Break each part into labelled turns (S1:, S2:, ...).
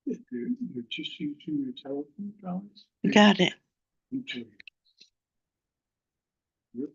S1: If you're just using your telephone, Alex,
S2: Got it.
S1: you too. Yep.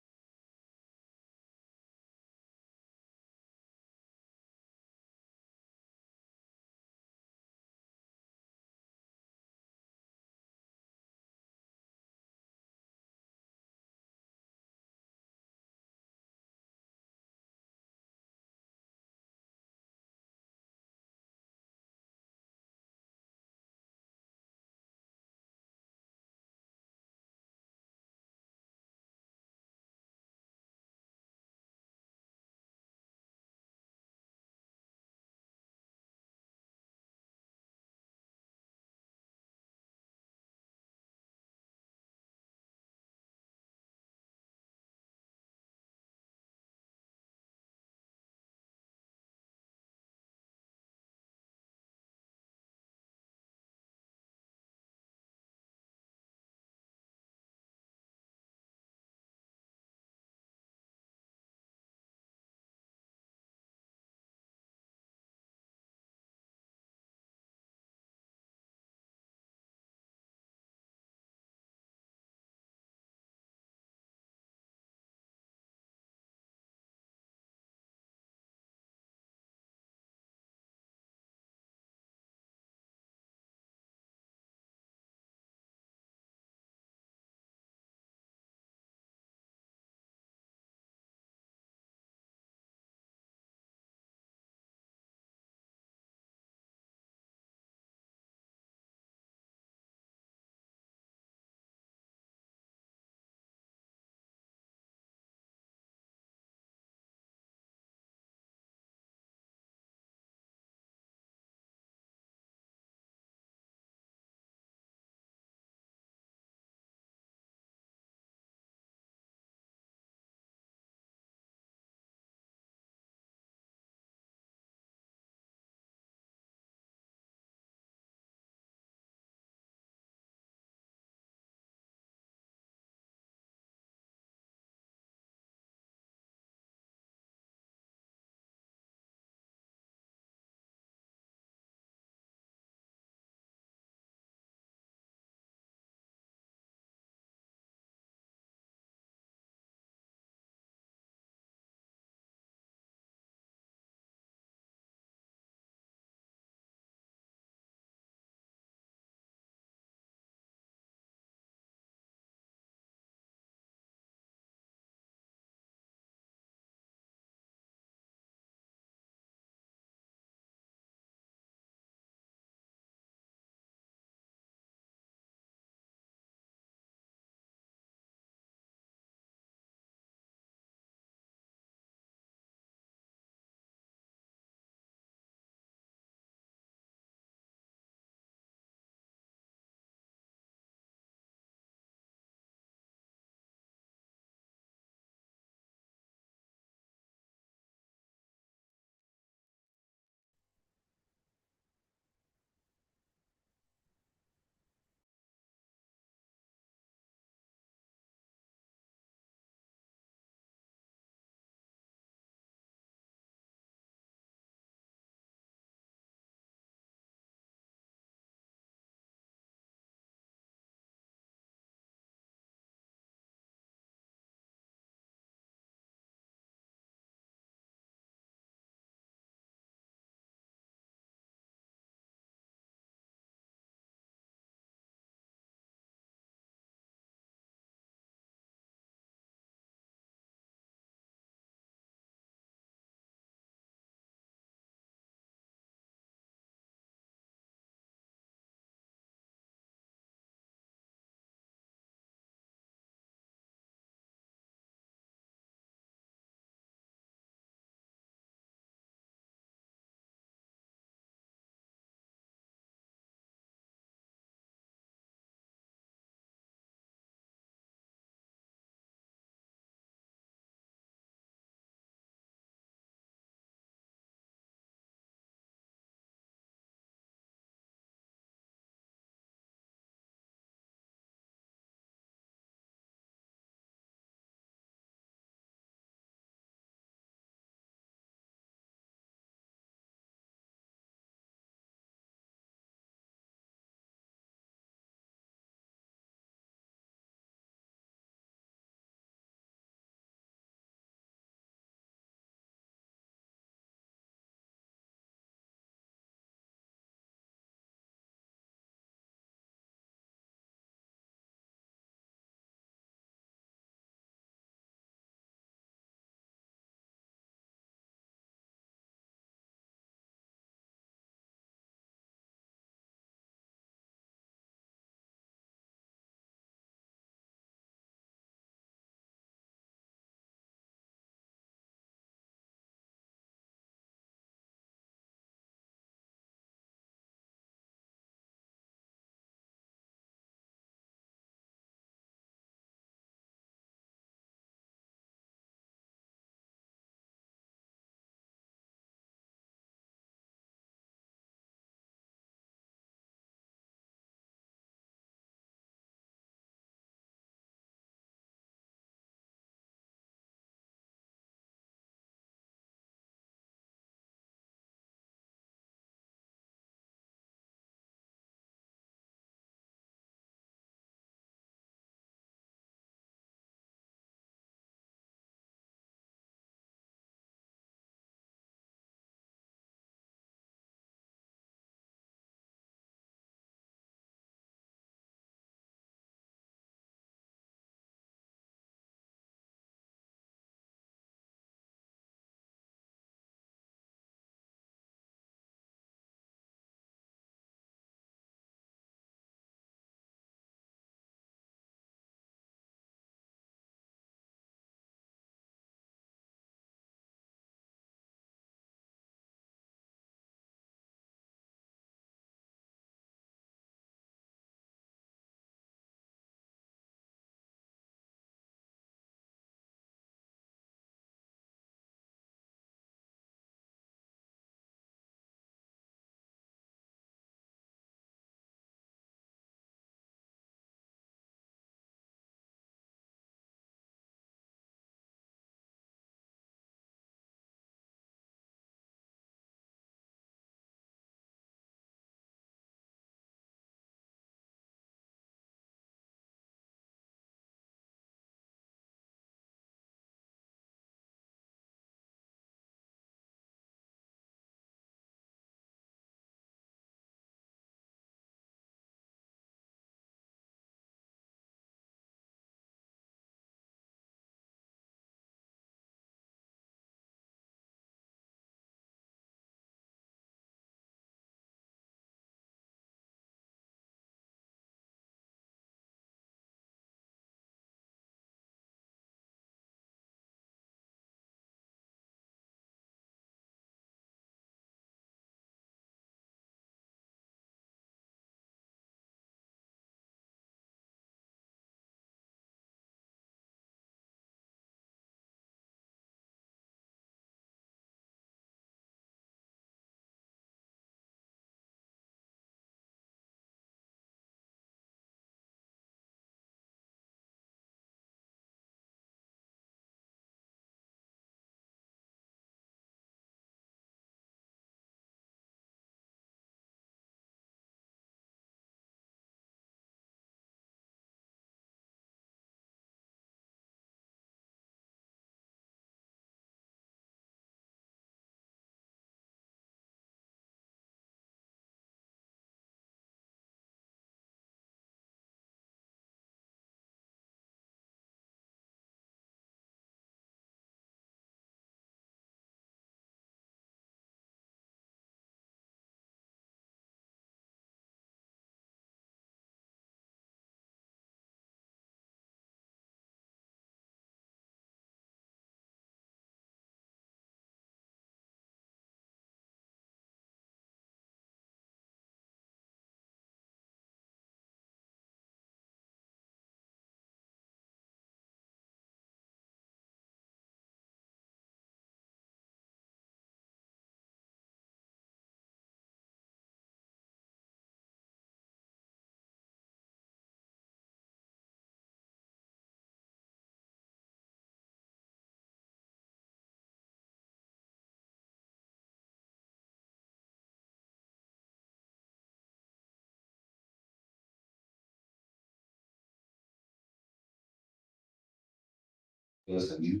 S2: The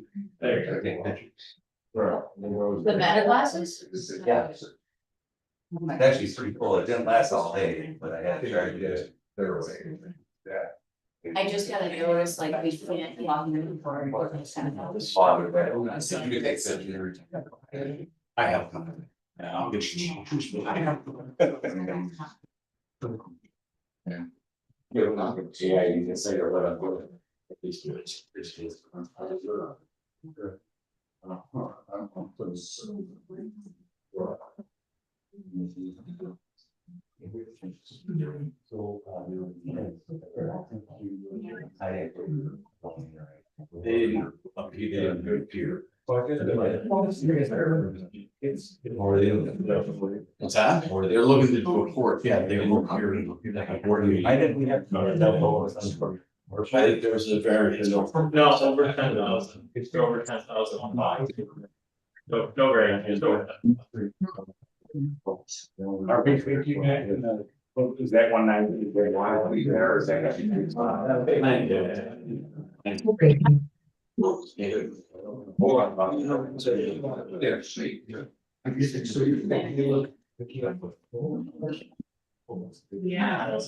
S2: meta glasses?
S3: Yeah. It's actually pretty cool. It didn't last all day, but I had to try to get it.
S2: I just got a notice like we can't log in for.
S3: I have. I'll get you. Yeah, you can say or whatever. At least do it. What's that? Or they're looking to do a port, yeah, they're looking here. I didn't have. I think there was a variance.
S4: No, it's over 10,000. It's over 10,000 on mine. No, no variance, it's over.
S3: Are we thinking that, is that 190 very wildly there, or is that? Yeah, see. So you think you look.
S2: Yeah.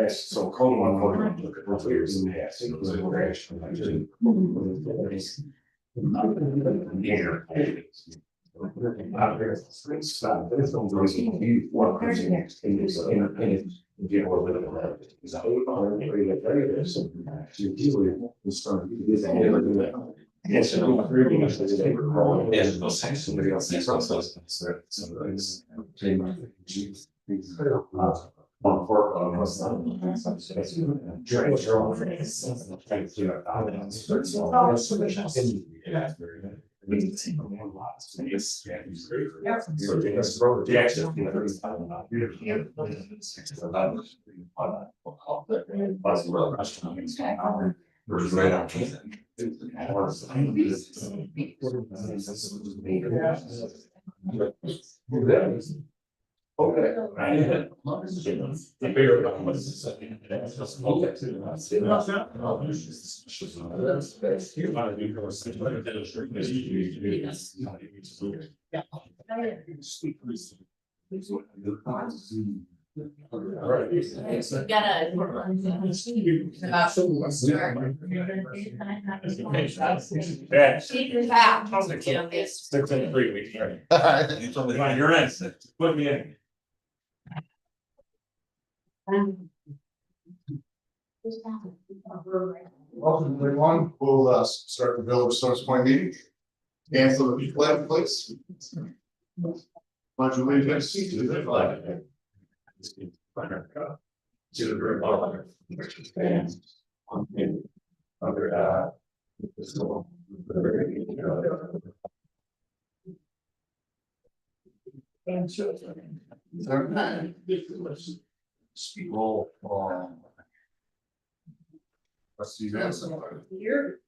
S3: So code 141, look at those years in the past. It was a crash. Yes, somebody else. Right on. Okay.
S2: You gotta.
S4: Yeah.
S2: Wow.
S4: It's 3 weeks, right?
S3: You told me.
S4: You're in. Put me in.
S5: Welcome, everyone. We'll start the Village Source Point meeting. Answer the flag, please. Pledge allegiance to the flag. To the republic, which stands one nation under God, indivisible, with liberty and justice. Speak roll. Trustee Manson.
S2: Here.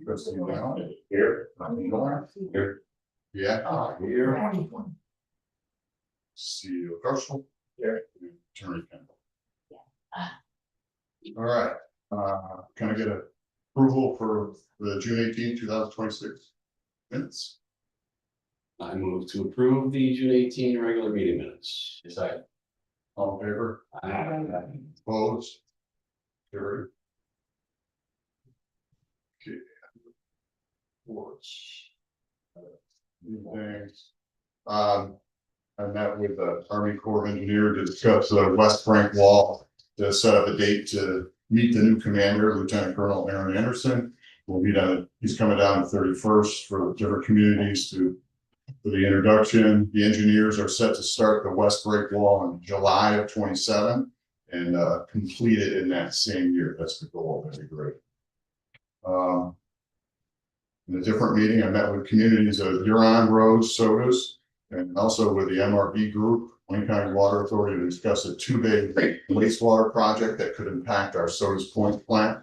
S5: Trustee Brown.
S3: Here.
S5: Miller.
S3: Here.
S5: Yeah.
S3: Here.
S5: CEO Garshel.
S3: Here.
S5: Attorney Kendall. All right, can I get approval for the June 18, 2026 minutes?
S6: I move to approve the June 18 regular meeting minutes.
S3: Second.
S5: All in favor? Opposed? Carried. Okay. Reports. Thanks. I met with the Army Corps of Engineers to discuss the West Frank Wall to set up a date to meet the new commander, Lieutenant Colonel Aaron Anderson. We'll meet on, he's coming down the 31st for different communities for the introduction. The engineers are set to start the West Break Wall in July of 27 and complete it in that same year. That's the goal. That'd be great. In a different meeting, I met with communities of Huron, Rose, Sodas, and also with the MRB group, Wayne County Water Authority, to discuss a two-bay wastewater project that could impact our Sodas Point plant.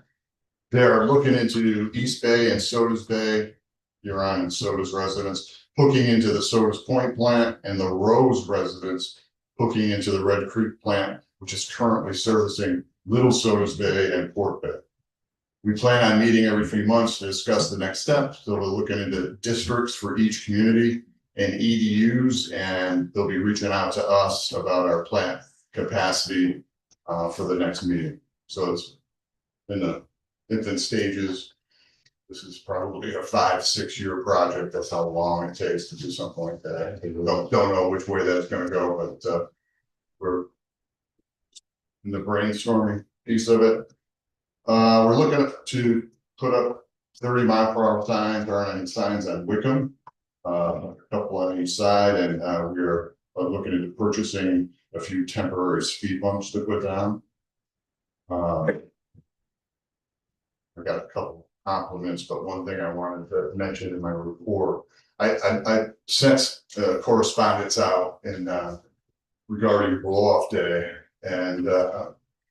S5: They are looking into East Bay and Sodas Bay, Huron and Sodas residents hooking into the Sodas Point plant, and the Rose residents hooking into the Red Creek plant, which is currently servicing Little Sodas Bay and Port Bay. We plan on meeting every few months to discuss the next steps. So we're looking into districts for each community and EDUs, and they'll be reaching out to us about our plant capacity for the next meeting. So it's in the infant stages. This is probably a 5-6 year project. That's how long it takes to do something like that. Don't know which way that's going to go, but we're in the brainstorming piece of it. We're looking to put up 30-mile-per-hour signs. There aren't any signs on Wickham, a couple on each side, and we're looking into purchasing a few temporary speed bumps to put down. I got a couple compliments, but one thing I wanted to mention in my report, I sent correspondence out in regarding blow-off day, and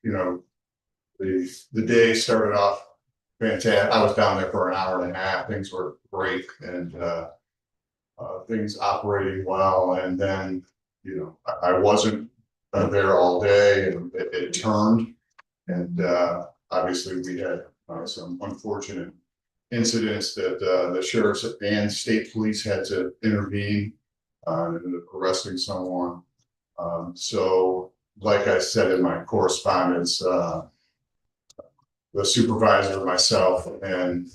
S5: you know, the day started off fantastic. I was down there for an hour and a half. Things were great, and things operating well. And then, you know, I wasn't there all day, and it turned. And obviously, we had some unfortunate incidents that the sheriffs and state police had to intervene in arresting someone. So, like I said in my correspondence, the supervisor, myself, and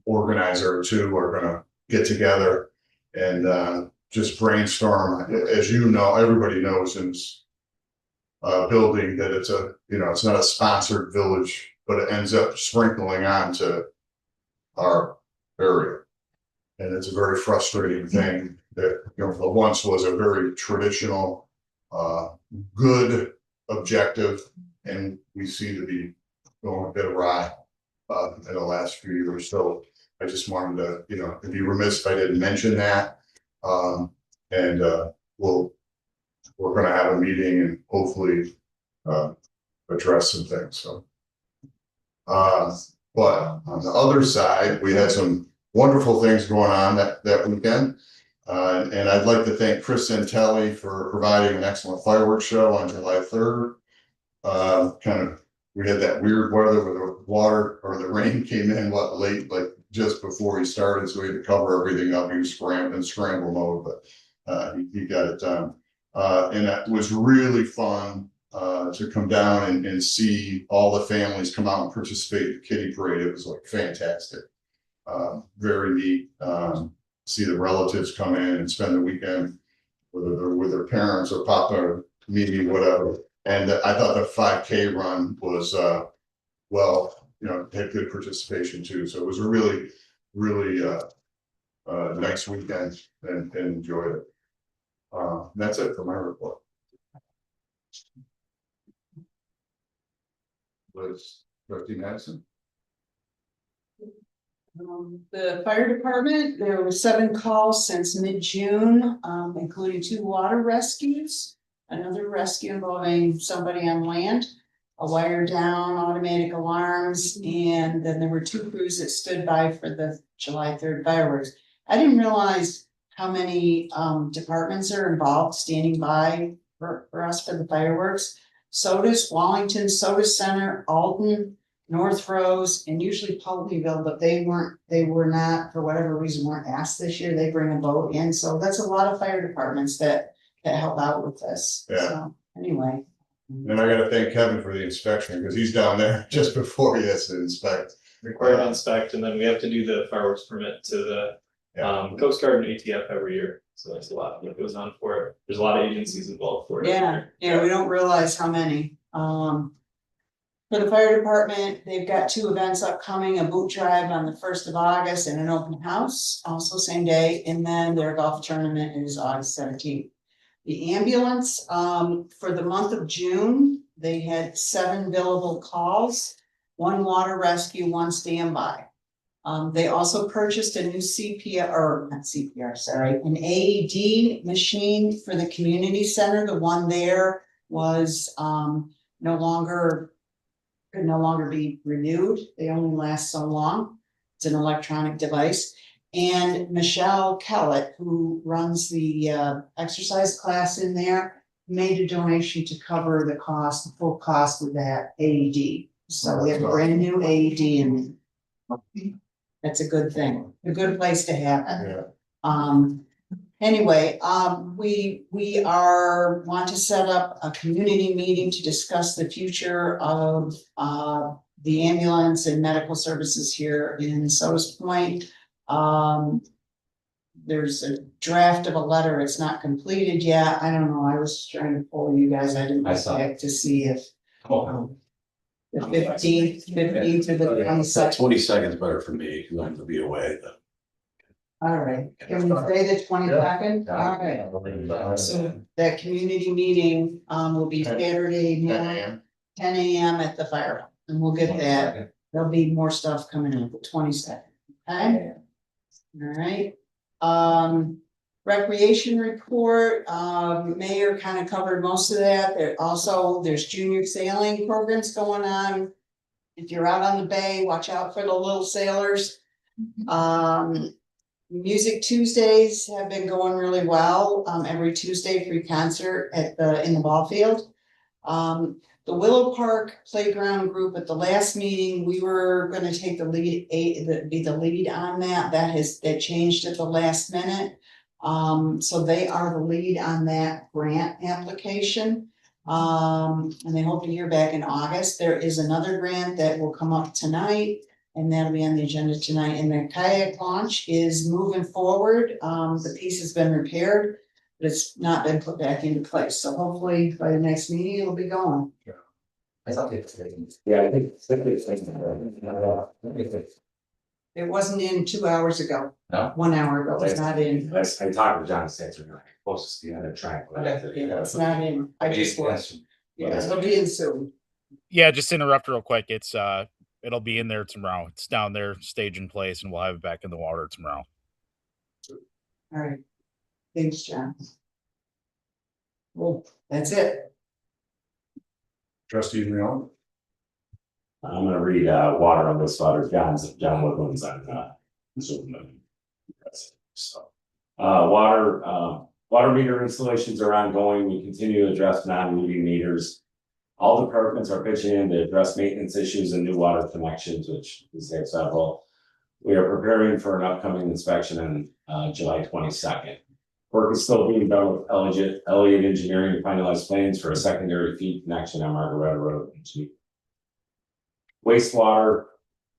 S5: organizer or two are going to get together and just brainstorm. As you know, everybody knows in this building that it's a, you know, it's not a sponsored village, but it ends up sprinkling onto our area, and it's a very frustrating thing that, you know, for once was a very traditional, good objective. And we seem to be going a bit awry in the last few years. So I just wanted to, you know, be remiss if I didn't mention that. We're going to have a meeting and hopefully address some things. So, but on the other side, we had some wonderful things going on that weekend. And I'd like to thank Chris Santelli for providing an excellent fireworks show on July 3rd. We had that weird weather where the water or the rain came in late, like just before he started, so we had to cover everything up. He was scramble mode, but he got it done. And that was really fun to come down and see all the families come out and participate in the kiddie parade. It was like fantastic, very neat. See the relatives come in and spend the weekend, whether they're with their parents or papa or Mimi, whatever. And I thought the 5K run was, well, you know, had good participation too. So it was a really, really nice weekend and enjoyed it. That's it for my report. Was Trustee Madison?
S7: The fire department, there were 7 calls since mid-June, including 2 water rescues. Another rescue involving somebody on land, a wire down, automatic alarms, and then there were 2 crews that stood by for the July 3rd fireworks. I didn't realize how many departments are involved standing by for us for the fireworks. Sodas, Wallington, Soda Center, Alton, North Rose, and usually Pulteneyville, but they were not, for whatever reason, weren't asked this year. They bring a boat in, so that's a lot of fire departments that help out with this.
S5: Yeah.
S7: So anyway.
S5: And I gotta thank Kevin for the inspection, because he's down there just before he has to inspect.
S4: Required to inspect, and then we have to do the fireworks permit to the Coast Guard and ATF every year. So there's a lot that goes on for it. There's a lot of agencies involved for it.
S7: Yeah, we don't realize how many. For the fire department, they've got 2 events upcoming, a boot drive on the 1st of August and an open house, also same day, and then their golf tournament is August 17th. The ambulance, for the month of June, they had 7 billable calls, 1 water rescue, 1 standby. They also purchased a new CPR, or not CPR, sorry, an AED machine for the community center. The one there was no longer, could no longer be renewed. They only last so long. It's an electronic device. And Michelle Kellett, who runs the exercise class in there, made a donation to cover the cost, the full cost of that AED. So we have a brand new AED and that's a good thing, a good place to have it.
S5: Yeah.
S7: Anyway, we want to set up a community meeting to discuss the future of the ambulance and medical services here in Sodas Point. There's a draft of a letter, it's not completed yet, I don't know, I was trying to pull you guys, I didn't
S6: I saw
S7: check to see if.
S6: Oh.
S7: The 15th to the 22nd.
S6: 20 seconds better for me, because I'm gonna be away.
S7: All right, can we say the 22nd? All right, so that community meeting will be Saturday,
S5: 10
S7: morning,
S5: a.m.
S7: 10 a.m. at the fire, and we'll get that. There'll be more stuff coming up, the 22nd, okay? All right, recreation report, Mayor kind of covered most of that. There's junior sailing programs going on. If you're out on the bay, watch out for the little sailors. Music Tuesdays have been going really well. Every Tuesday, free concert in the ball field. The Willow Park Playground Group, at the last meeting, we were gonna take the lead, be the lead on that. That changed at the last minute. So they are the lead on that grant application. And they hope to hear back in August. There is another grant that will come up tonight, and that'll be on the agenda tonight. And the kayak launch is moving forward. The piece has been repaired, but it's not been put back into place. So hopefully by the next meeting, it'll be going.
S6: Yeah, I think.
S7: It wasn't in 2 hours ago.
S6: No.
S7: 1 hour ago, it's not in.
S6: I talked to John Stetzer, you're supposed to be on a track.
S7: It's not in. I just watched. Yeah, it'll be in soon.
S8: Yeah, just interrupt real quick. It's it'll be in there tomorrow. It's down there, stage in place, and we'll have it back in the water tomorrow.
S7: All right. Thanks, John. Well, that's it.
S5: Trustee Leon.
S6: I'm gonna read water on this water, John Woodland's on Zoom. So water meter installations are ongoing. We continue to address non-moving meters. All departments are pitching in to address maintenance issues and new water connections, which we have several. We are preparing for an upcoming inspection on July 22nd. Work is still being done with Elliott Engineering to finalize plans for a secondary feed connection on Margaret Road. Wastewater,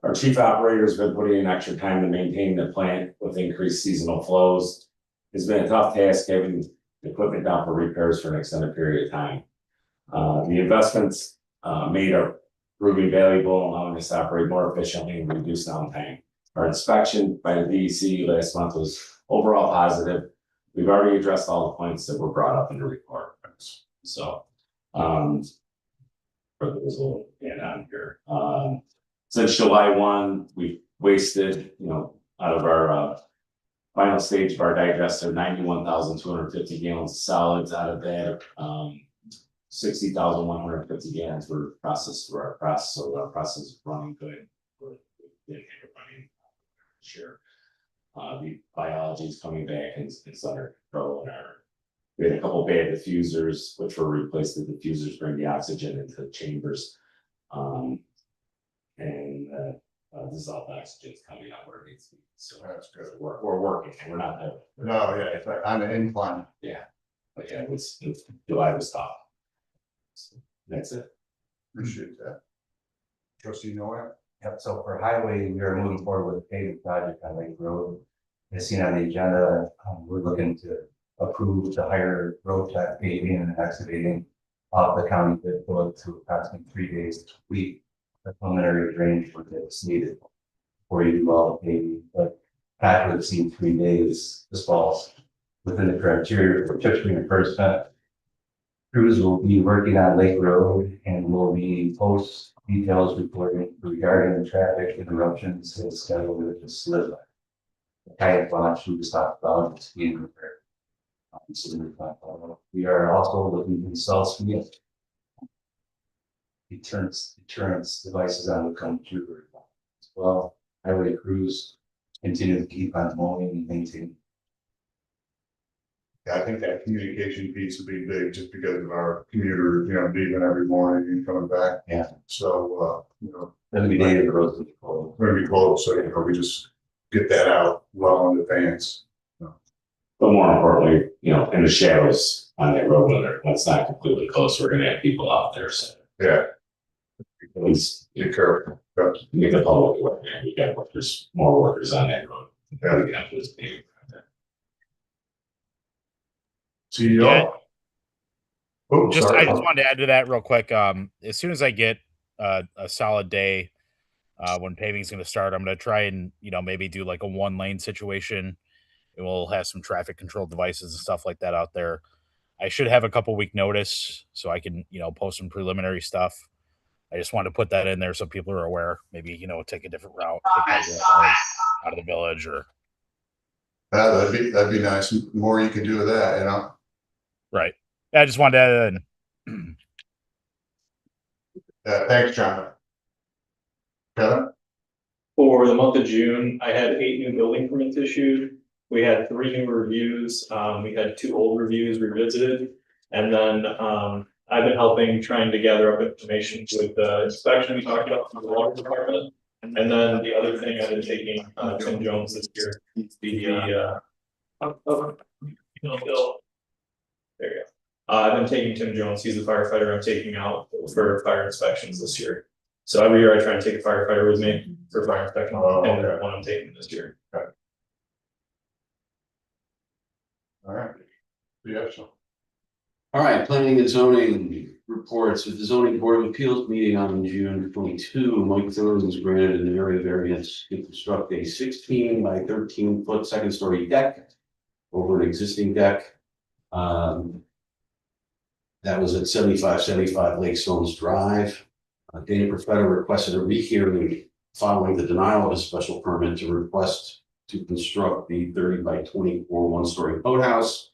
S6: our chief operator has been putting in extra time to maintain the plant with increased seasonal flows. It's been a tough task having equipment down for repairs for an extended period of time. The investments made are proving valuable, allowing us to operate more efficiently and reduce downtime. Our inspection by the DEC last month was overall positive. We've already addressed all the points that were brought up in the report. So, for those little add on here. Since July 1, we've wasted, out of our final stage of our digester, 91,250 gallons of solids. Out of that, 60,150 gallons were processed through our process. So our process is running good. We're running sure. The biology is coming back and it's under control. We had a couple bad diffusers, which were replaced. The diffusers bring the oxygen into the chambers. Dissolved oxygen is coming out where it needs to be. So
S5: That's good.
S6: we're working. We're not there.
S5: No, yeah, it's like on an incline.
S6: But yeah, July was tough. So that's it.
S5: Appreciate that. Trustee Noah.
S9: Yep, so for highway, we are moving forward with a paving project on Lake Road. As seen on the agenda, we're looking to approve the higher road tech paving and excavating of the county bid for to approximately 3 days to complete the preliminary drainage work that's needed for you to do all the paving, but after we've seen 3 days, this falls within the criteria for chip reimbursement. crews will be working on Lake Road and will be post details reporting regarding the traffic interruptions and scheduled with the slip. Kayak launch we just talked about is being repaired. We are also looking to install some deterrence devices on the country as well. Highway crews continue to keep on mowing and maintaining.
S5: Yeah, I think that communication piece will be big just because of our commuter, leaving every morning and coming back.
S9: Yeah.
S5: So,
S9: Every day the roads will be closed.
S5: we're gonna be close, so, we just get that out well in advance.
S6: But more importantly, in the shadows on that road, when it's not completely close, we're gonna have people out there, so
S5: Yeah,
S6: at least
S5: be careful.
S6: make the public aware, we got workers, more workers on that road.
S5: Yeah.
S6: We have this big-
S5: See you
S8: Yeah.
S5: all. Oh,
S8: I
S5: sorry.
S8: just wanted to add to that real quick. As soon as I get a solid day, when paving is going to start, I'm going to try and maybe do like a 1-lane situation, and we'll have some traffic control devices and stuff like that out there. I should have a couple week notice so I can post some preliminary stuff. I just wanted to put that in there so people are aware. Maybe take a different route, take out of the village or
S5: That'd be nice. The more you can do with that,
S8: right. I just wanted to add that in.
S5: Thanks, John. Kevin?
S4: For the month of June, I had 8 new building permits issued. We had 3 new reviews. We had 2 old reviews revisited. And then I've been helping trying to gather up information with the inspection we talked about from the water department. And then the other thing I've been taking Tim Jones this year. There you go. I've been taking Tim Jones. He's the firefighter I'm taking out for fire inspections this year. So every year I try and take a firefighter with me for fire inspection, and the one I'm taking this year.
S5: All right. Yeah, so.
S3: All right, planning and zoning reports. With the zoning board of appeals meeting on June 22, Mike Thurman was granted an area variance to construct a 16 by 13 foot second story deck over an existing deck. That was at 7575 Lake Stones Drive. Dana Perfetta requested a rehearing following the denial of a special permit to request to construct the 30 by 24 one-story boathouse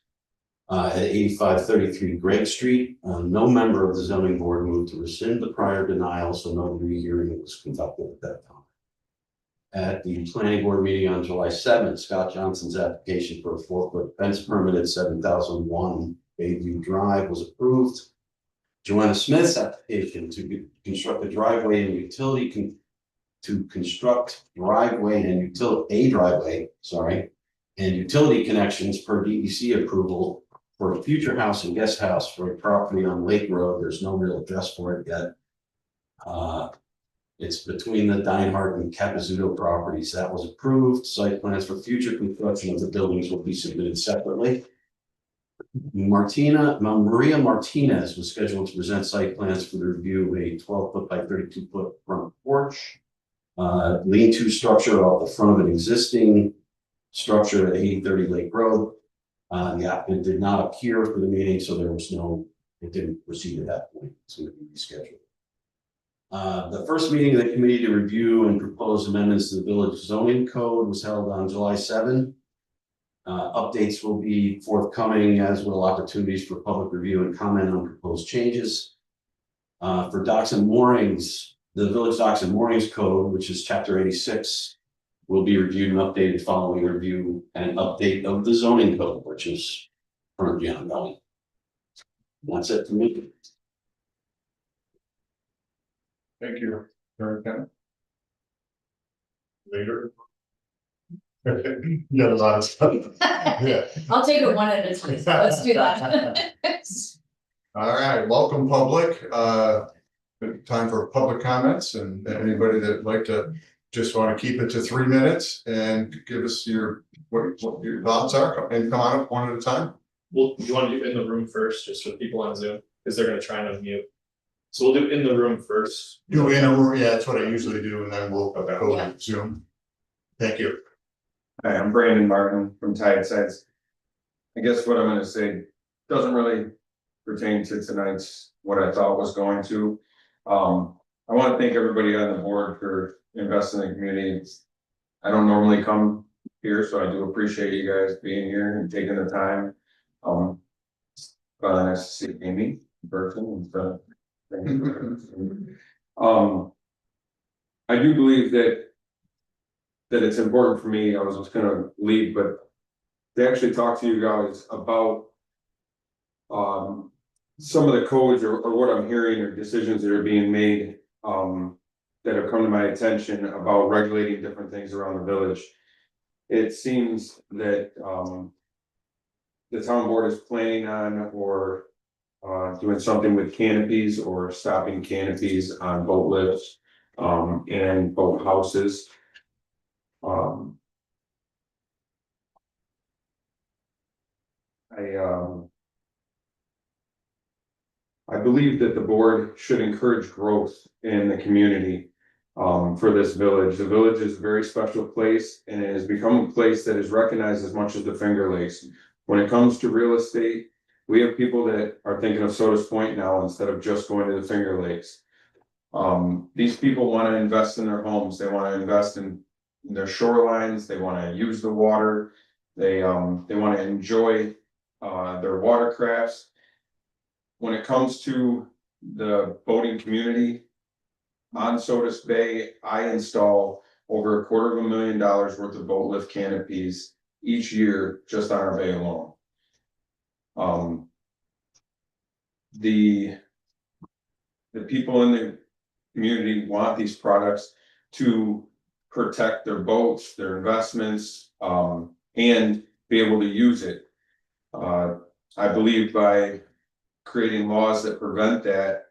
S3: at 8533 Greg Street. No member of the zoning board moved to rescind the prior denial, so no rehearing was conducted at that time. At the planning board meeting on July 7th, Scott Johnson's application for a 4-foot fence permit at 7001 Bayview Drive was approved. Joanna Smith's application to construct a driveway and utility and utility connections per DEC approval for a future house and guest house for a property on Lake Road. There's no real address for it yet. It's between the Dinehart and Capizzuto properties. That was approved. Site plans for future construction of the buildings will be submitted separately. Maria Martinez was scheduled to present site plans for the review of a 12-foot by 32-foot front porch. Lean-to structure off the front of an existing structure at 8030 Lake Road. The applicant did not appear for the meeting, so it didn't proceed at that point. It's going to be rescheduled. The first meeting of the committee to review and propose amendments to the village zoning code was held on July 7. Updates will be forthcoming, as will opportunities for public review and comment on proposed changes. For docks and moorings, the village docks and moorings code, which is chapter 86, will be reviewed and updated following review and update of the zoning code, which is currently ongoing. That's it for me.
S5: Thank you. Karen Kenneth. Later. You got a lot of stuff. Yeah.
S2: I'll take it one at a time. Let's do that.
S5: All right, welcome public. Time for public comments, and anybody that'd like to just want to keep it to 3 minutes and give us what your thoughts are, and come on up one at a time.
S4: Well, you want to do in the room first, just for people on Zoom, because they're going to try and unmute. So we'll do in the room first.
S5: Do in a room, yeah, that's what I usually do, and then we'll go to Zoom. Thank you.
S10: Hi, I'm Brandon Martin from Tide Sides. I guess what I'm gonna say doesn't really pertain to tonight's, what I thought was going to. I want to thank everybody on the board for investing in the community. I don't normally come here, so I do appreciate you guys being here and taking the time. Nice to see Amy in person and stuff. I do believe that it's important for me, I was just gonna leave, but to actually talk to you guys about some of the codes or what I'm hearing or decisions that are being made, that have come to my attention about regulating different things around the village. It seems that, the town board is planning on or doing something with canopies or stopping canopies on boat lifts, and boat houses. I believe that the board should encourage growth in the community for this village. The village is a very special place and it has become a place that is recognized as much as the Finger Lakes. When it comes to real estate, we have people that are thinking of Sodas Point now instead of just going to the Finger Lakes. These people want to invest in their homes, they want to invest in their shorelines, they want to use the water, they want to enjoy their watercrafts. When it comes to the boating community on Sodas Bay, I install over $250,000 worth of boat lift canopies each year just on our bay alone. The people in the community want these products to protect their boats, their investments, and be able to use it. I believe by creating laws that prevent that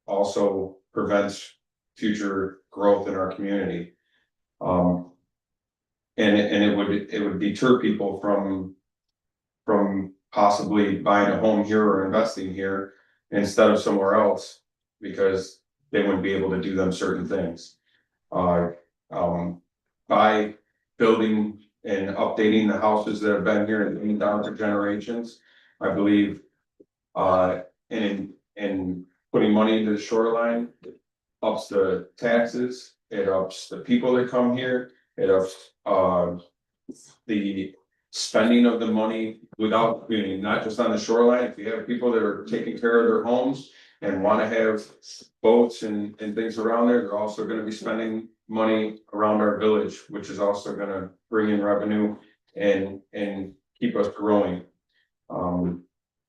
S10: also prevents future growth in our community. And it would deter people from possibly buying a home here or investing here instead of somewhere else, because they wouldn't be able to do them certain things. By building and updating the houses that have been here and down for generations, I believe, and putting money into the shoreline ups the taxes, it ups the people that come here, it ups the spending of the money without, not just on the shoreline. If you have people that are taking care of their homes and want to have boats and things around there, they're also going to be spending money around our village, which is also going to bring in revenue and keep us growing.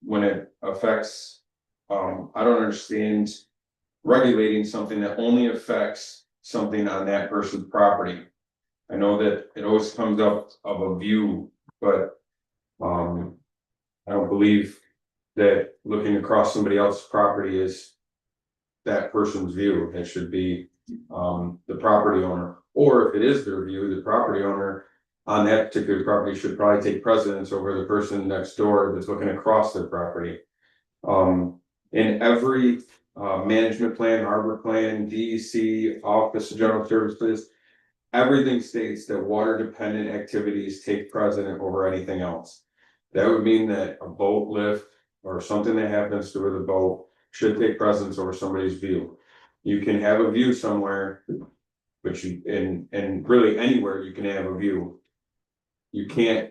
S10: When it affects, I don't understand regulating something that only affects something on that person's property. I know that it always comes up of a view, but I don't believe that looking across somebody else's property is that person's view. It should be the property owner, or if it is their view, the property owner on that particular property should probably take precedence over the person next door that's looking across their property. In every management plan, harbor plan, DEC, Office of General Services, everything states that water dependent activities take precedent over anything else. That would mean that a boat lift or something that happens to the boat should take precedence over somebody's view. You can have a view somewhere, but and really anywhere you can have a view. You can't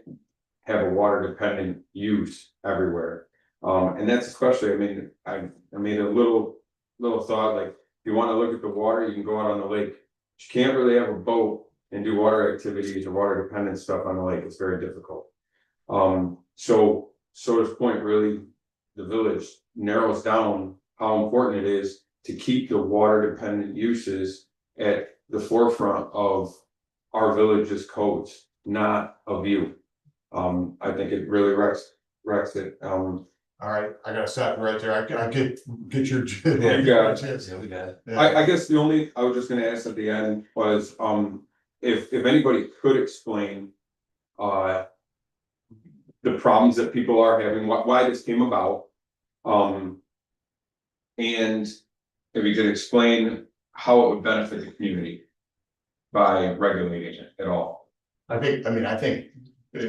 S10: have a water dependent use everywhere. And that's especially, I made a little thought, like, if you want to look at the water, you can go out on the lake. You can't really have a boat and do water activities or water dependent stuff on the lake. It's very difficult. So Sodas Point, really, the village narrows down how important it is to keep the water dependent uses at the forefront of our village's codes, not a view. I think it really wrecks it.
S5: All right, I gotta stop right there. I get your.
S10: Yeah, you got
S9: Yeah, we got it.
S10: I guess I was just gonna ask at the end was, if anybody could explain, the problems that people are having, why this came about. And if you could explain how it would benefit the community by regulating it at all.
S5: I think
S9: I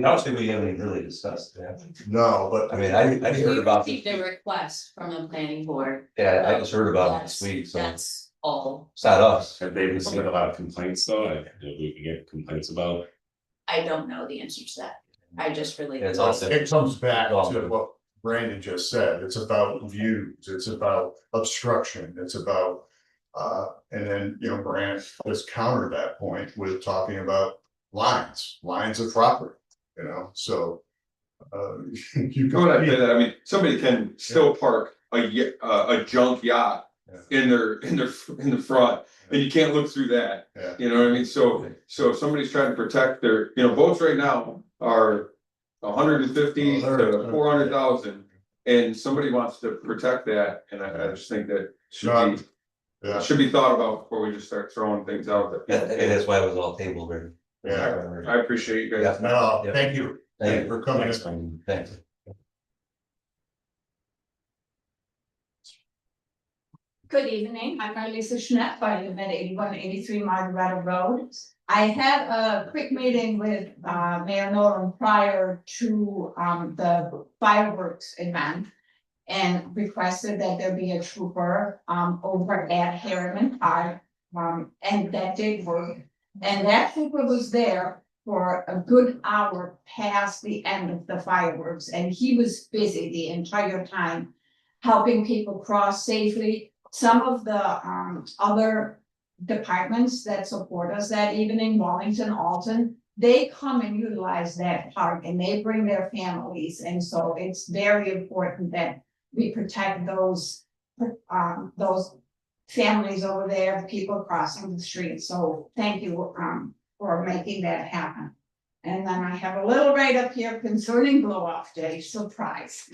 S9: don't think we haven't really discussed that.
S5: No, but.
S9: I mean, I just heard
S2: We
S9: about,
S2: received a request from the planning board.
S9: yeah, I just heard about it this
S2: That's-
S9: week, so
S2: That's all.
S9: it's not us.
S6: Have they received a lot of complaints though? We get complaints about?
S2: I don't know the answer to that. I just really.
S9: It's also.
S5: It comes back to what Brandon just said, it's about views, it's about obstruction, it's about. And then, you know, Brand has countered that point with talking about lines of property, you know, so. You
S10: Go ahead,
S5: can,
S10: I mean, somebody can still park a junk yacht in the front, and you can't look through that.
S5: Yeah.
S10: You know what I mean? So if somebody's trying to protect their, you know, boats right now are 150 to 400,000. And somebody wants to protect that, and I just think that should be thought about before we just start throwing things out there.
S9: And that's why it was all tabled there.
S5: yeah,
S10: I appreciate you guys.
S5: no, thank you.
S9: Thank you
S5: For coming.
S9: Thanks.
S11: Good evening, I'm Lisa Schnepp, I live at 8183 Margaretta Road. I had a quick meeting with Mayor Nolan prior to the fireworks event. And requested that there be a trooper over at Harriman Park, and that did work. And that trooper was there for a good hour past the end of the fireworks, and he was busy the entire time helping people cross safely. Some of the other departments that support us that evening, Wallington, Alton, they come and utilize that park and they bring their families. And so it's very important that we protect those families over there, people crossing the street. So thank you for making that happen. And then I have a little right up here concerning blow off day, surprise.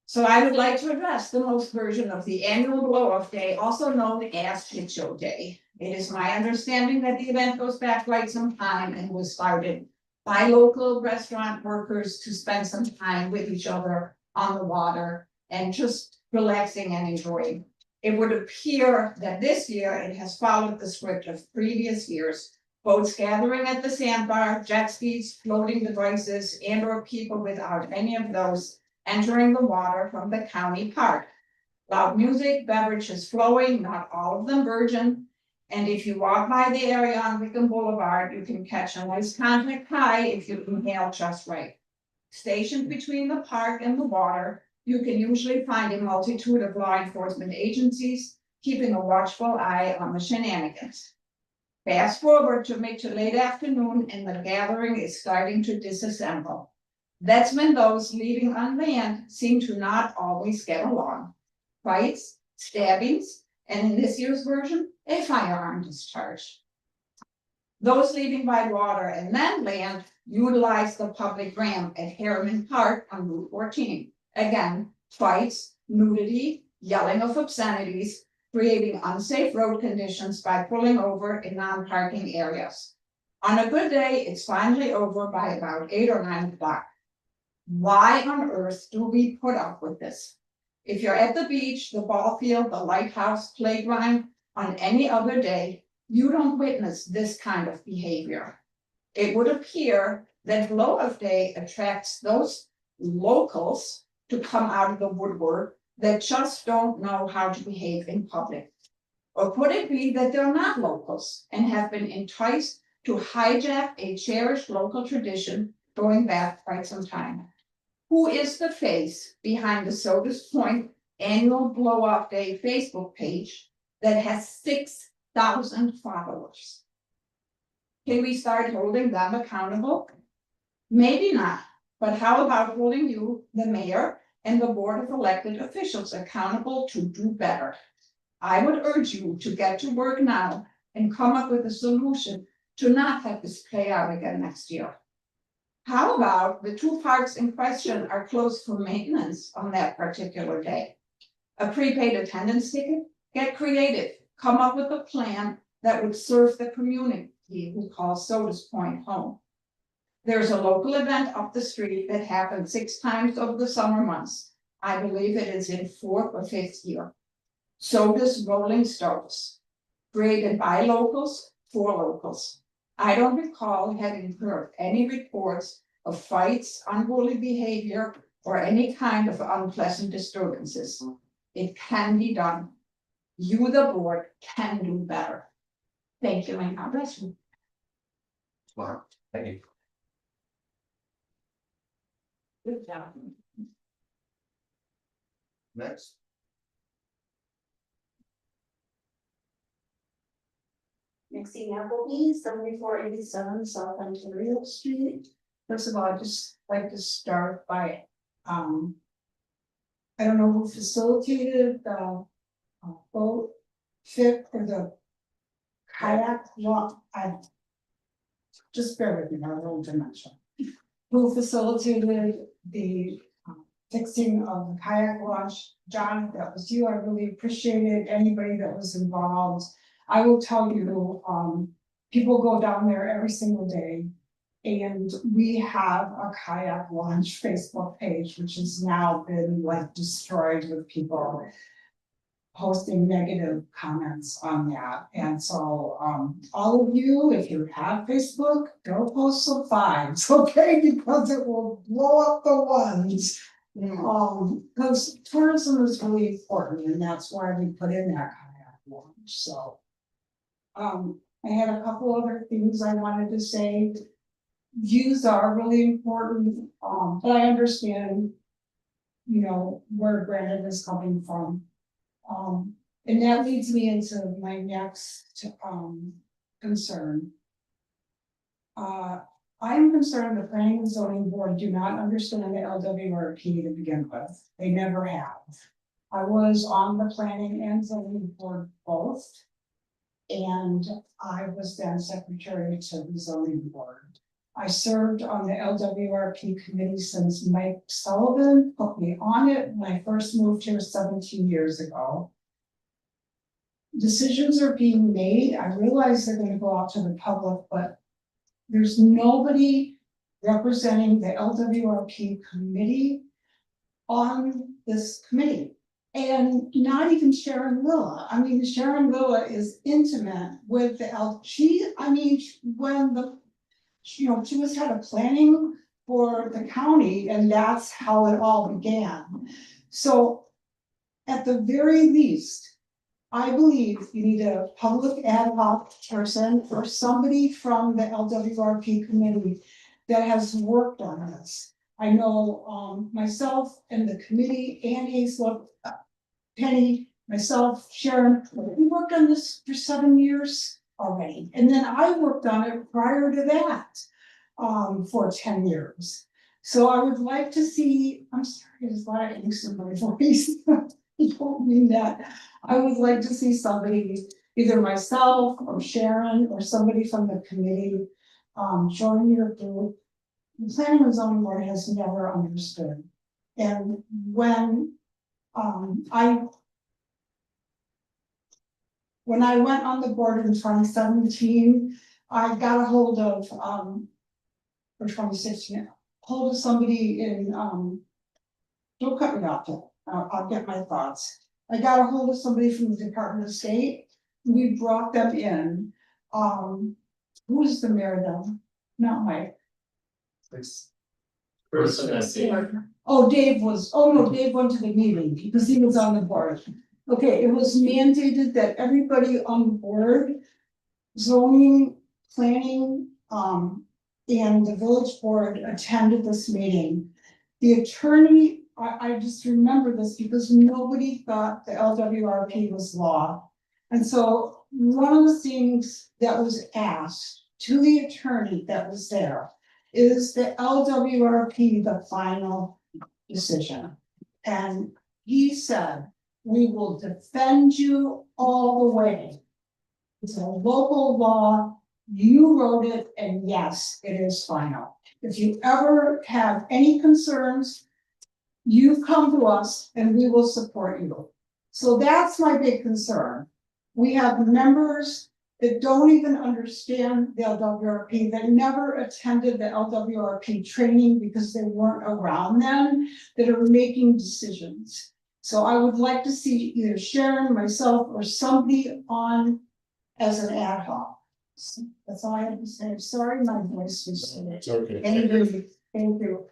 S11: So I would like to address the most version of the annual blow off day, also known as Shit Show Day. It is my understanding that the event goes back quite some time and was started by local restaurant workers to spend some time with each other on the water and just relaxing and enjoying. It would appear that this year it has followed the script of previous years. Boats gathering at the sandbar, jet skis, floating devices, and or people without any of those entering the water from the county park. Loud music, beverages flowing, not all of them virgin. And if you walk by the area on Wickham Boulevard, you can catch a nice contact high if you inhale just right. Stationed between the park and the water, you can usually find a multitude of law enforcement agencies keeping a watchful eye on the shenanigans. Fast forward to mid to late afternoon and the gathering is starting to disassemble. That's when those leaving on land seem to not always get along. Fights, stabbings, and in this year's version, a firearm discharge. Those leaving by water and then land utilize the public ramp at Harriman Park on Route 14. Again, fights, nudity, yelling of obscenities, creating unsafe road conditions by pulling over in non-parking areas. On a good day, it's finally over by about 8 or 9 o'clock. Why on earth do we put up with this? If you're at the beach, the ball field, the lighthouse, playground, on any other day, you don't witness this kind of behavior. It would appear that blow off day attracts those locals to come out of the woodwork that just don't know how to behave in public. Or could it be that they're not locals and have been enticed to hijack a cherished local tradition going back quite some time? Who is the face behind the Sodas Point annual blow off day Facebook page that has 6,000 followers? Can we start holding them accountable? Maybe not, but how about holding you, the mayor, and the board of elected officials accountable to do better? I would urge you to get to work now and come up with a solution to not have this play out again next year. How about the 2 parks in question are closed for maintenance on that particular day? A prepaid attendance ticket? Get creative, come up with a plan that would serve the community who calls Sodas Point home. There's a local event up the street that happens 6 times over the summer months. I believe it is in 4th or 5th year. Sodas Rolling Stoves, created by locals for locals. I don't recall having heard any reports of fights, unruly behavior, or any kind of unpleasant disturbances. It can be done. You, the board, can do better. Thank you, and God bless you.
S9: Thank you.
S11: Good job.
S5: Next.
S7: Maxine Appleby, 7487 South Ontario Street. First of all, I'd just like to start by, I don't know who facilitated the boat fit or the kayak walk. Just bear with me, I won't mention. Who facilitated the fixing of the kayak launch. John, if that was you, I really appreciated anybody that was involved. I will tell you, people go down there every single day. And we have a kayak launch Facebook page, which has now been like destroyed with people posting negative comments on that. And so, all of you, if you have Facebook, go post some fives, okay? Because it will blow up the ones. Because tourism is really important, and that's why we put in that kayak launch, so. I had a couple other things I wanted to say. Views are really important, but I understand, you know, where Brandon is coming from. And that leads me into my next, concern. I'm concerned the planning and zoning board do not understand the LWRP to begin with. They never have. I was on the planning and zoning board both. And I was then secretary to the zoning board. I served on the LWRP committee since Mike Sullivan put me on it when I first moved here 17 years ago. Decisions are being made. I realize they're going to go out to the public, but there's nobody representing the LWRP committee on this committee. And not even Sharon Lilla. I mean, Sharon Lilla is intimate with the when the, you know, she was head of planning for the county, and that's how it all began. So at the very least, I believe you need a public ad hoc person or somebody from the LWRP committee that has worked on this. I know myself and the committee and Hazel, Penny, myself, Sharon, we worked on this for 7 years already. And then I worked on it prior to that for 10 years. So I would like to see, I'm sorry, there's a lot of angst in my voice. I don't mean that. I would like to see somebody, either myself or Sharon or somebody from the committee join your group. The planning and zoning board has never understood. And when I went on the board in 2017, I got a hold of or 2016, hold of somebody in don't cut me off, I'll get my thoughts. I got a hold of somebody from the Department of State. We brought them in. Who was the mayor then? Not Mike. Oh, Dave was, oh no, Dave went to the meeting because he was on the board. Okay, it was mandated that everybody on the board, zoning, planning, and the village board attended this meeting. The attorney, I just remember this because nobody thought the LWRP was law. And so one of the things that was asked to the attorney that was there, is the LWRP the final decision? And he said, we will defend you all the way. It's a local law, you wrote it, and yes, it is final. If you ever have any concerns, you come to us and we will support you. So that's my big concern. We have members that don't even understand the LWRP, that never attended the LWRP training because they weren't around them, that are making decisions. So I would like to see either Sharon, myself, or somebody on as an ad hoc.
S11: That's all I have to say. Sorry, my voice is.
S5: It's okay.
S11: Anyway, thank you.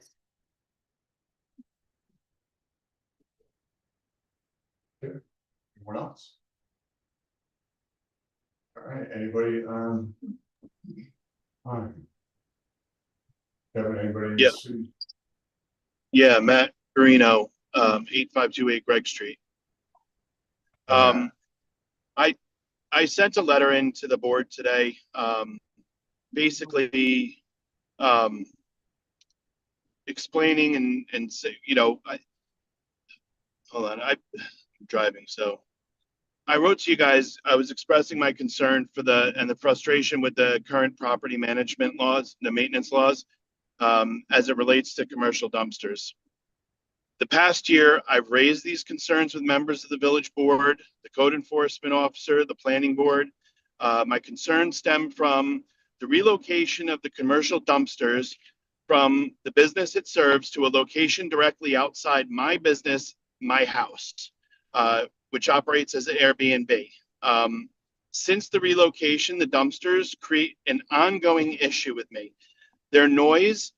S5: Anyone else? All right, anybody, Kevin, anybody?
S12: Yeah. Yeah, Matt Garino, 8528 Greg Street. I sent a letter in to the board today, basically, explaining and say, you know, hold on, I'm driving, so. I wrote to you guys, I was expressing my concern for the frustration with the current property management laws, the maintenance laws, as it relates to commercial dumpsters. The past year, I've raised these concerns with members of the village board, the code enforcement officer, the planning board. My concerns stem from the relocation of the commercial dumpsters from the business it serves to a location directly outside my business, my house, which operates as an Airbnb. Since the relocation, the dumpsters create an ongoing issue with me. Their noise,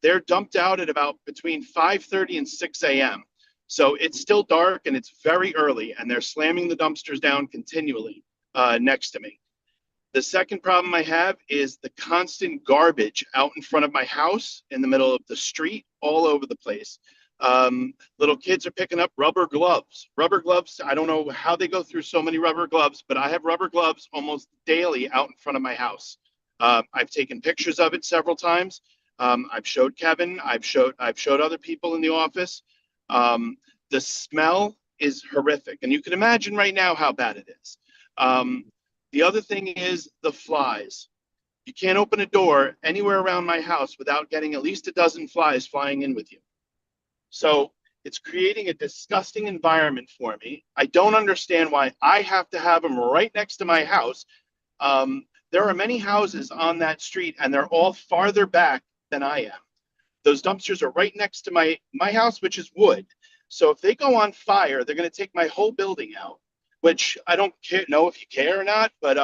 S12: they're dumped out at about between 5:30 and 6 a.m. So it's still dark and it's very early, and they're slamming the dumpsters down continually next to me. The second problem I have is the constant garbage out in front of my house, in the middle of the street, all over the place. Little kids are picking up rubber gloves. I don't know how they go through so many rubber gloves, but I have rubber gloves almost daily out in front of my house. I've taken pictures of it several times. I've showed Kevin, I've showed other people in the office. The smell is horrific, and you can imagine right now how bad it is. The other thing is the flies. You can't open a door anywhere around my house without getting at least a dozen flies flying in with you. So it's creating a disgusting environment for me. I don't understand why I have to have them right next to my house. There are many houses on that street, and they're all farther back than I am. Those dumpsters are right next to my house, which is wood. So if they go on fire, they're going to take my whole building out, which I don't know if you care or not, but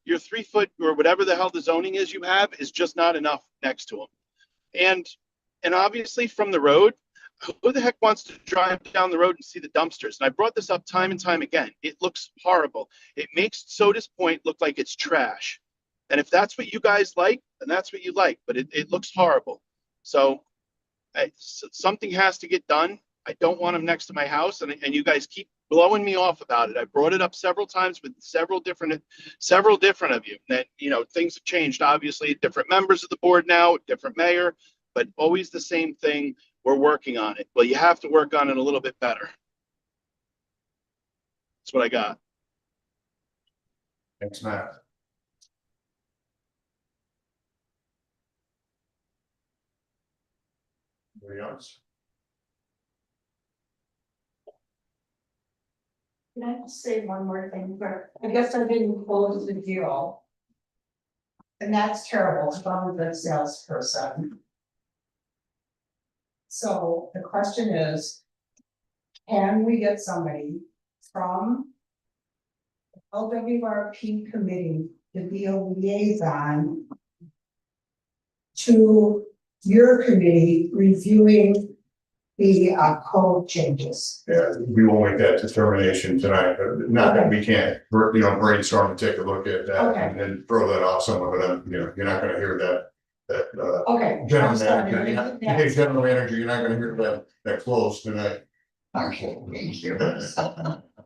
S12: your 3 foot or whatever the hell the zoning is you have is just not enough next to them. And obviously from the road, who the heck wants to drive down the road and see the dumpsters? And I brought this up time and time again. It looks horrible. It makes Sodas Point look like it's trash. And if that's what you guys like, then that's what you like, but it looks horrible. So something has to get done. I don't want them next to my house, and you guys keep blowing me off about it. I brought it up several times with several different of you. That, you know, things have changed, obviously, different members of the board now, different mayor, but always the same thing. We're working on it. Well, you have to work on it a little bit better. That's what I got.
S5: Thanks, Matt. Anybody else?
S11: Can I just say one more thing, but I guess I didn't close the deal. And that's terrible if I'm the salesperson. So the question is, can we get somebody from the LWRP committee to be a liaison to your committee reviewing the code changes?
S5: Yeah, we will make that determination tonight, not that we can't, brainstorm and take a look at that and then throw that off somewhere, but you're not gonna hear that.
S11: Okay.
S5: General
S11: I'm sorry,
S5: manager,
S11: yeah.
S5: general manager, you're not gonna hear that close tonight.
S11: Okay, thank you.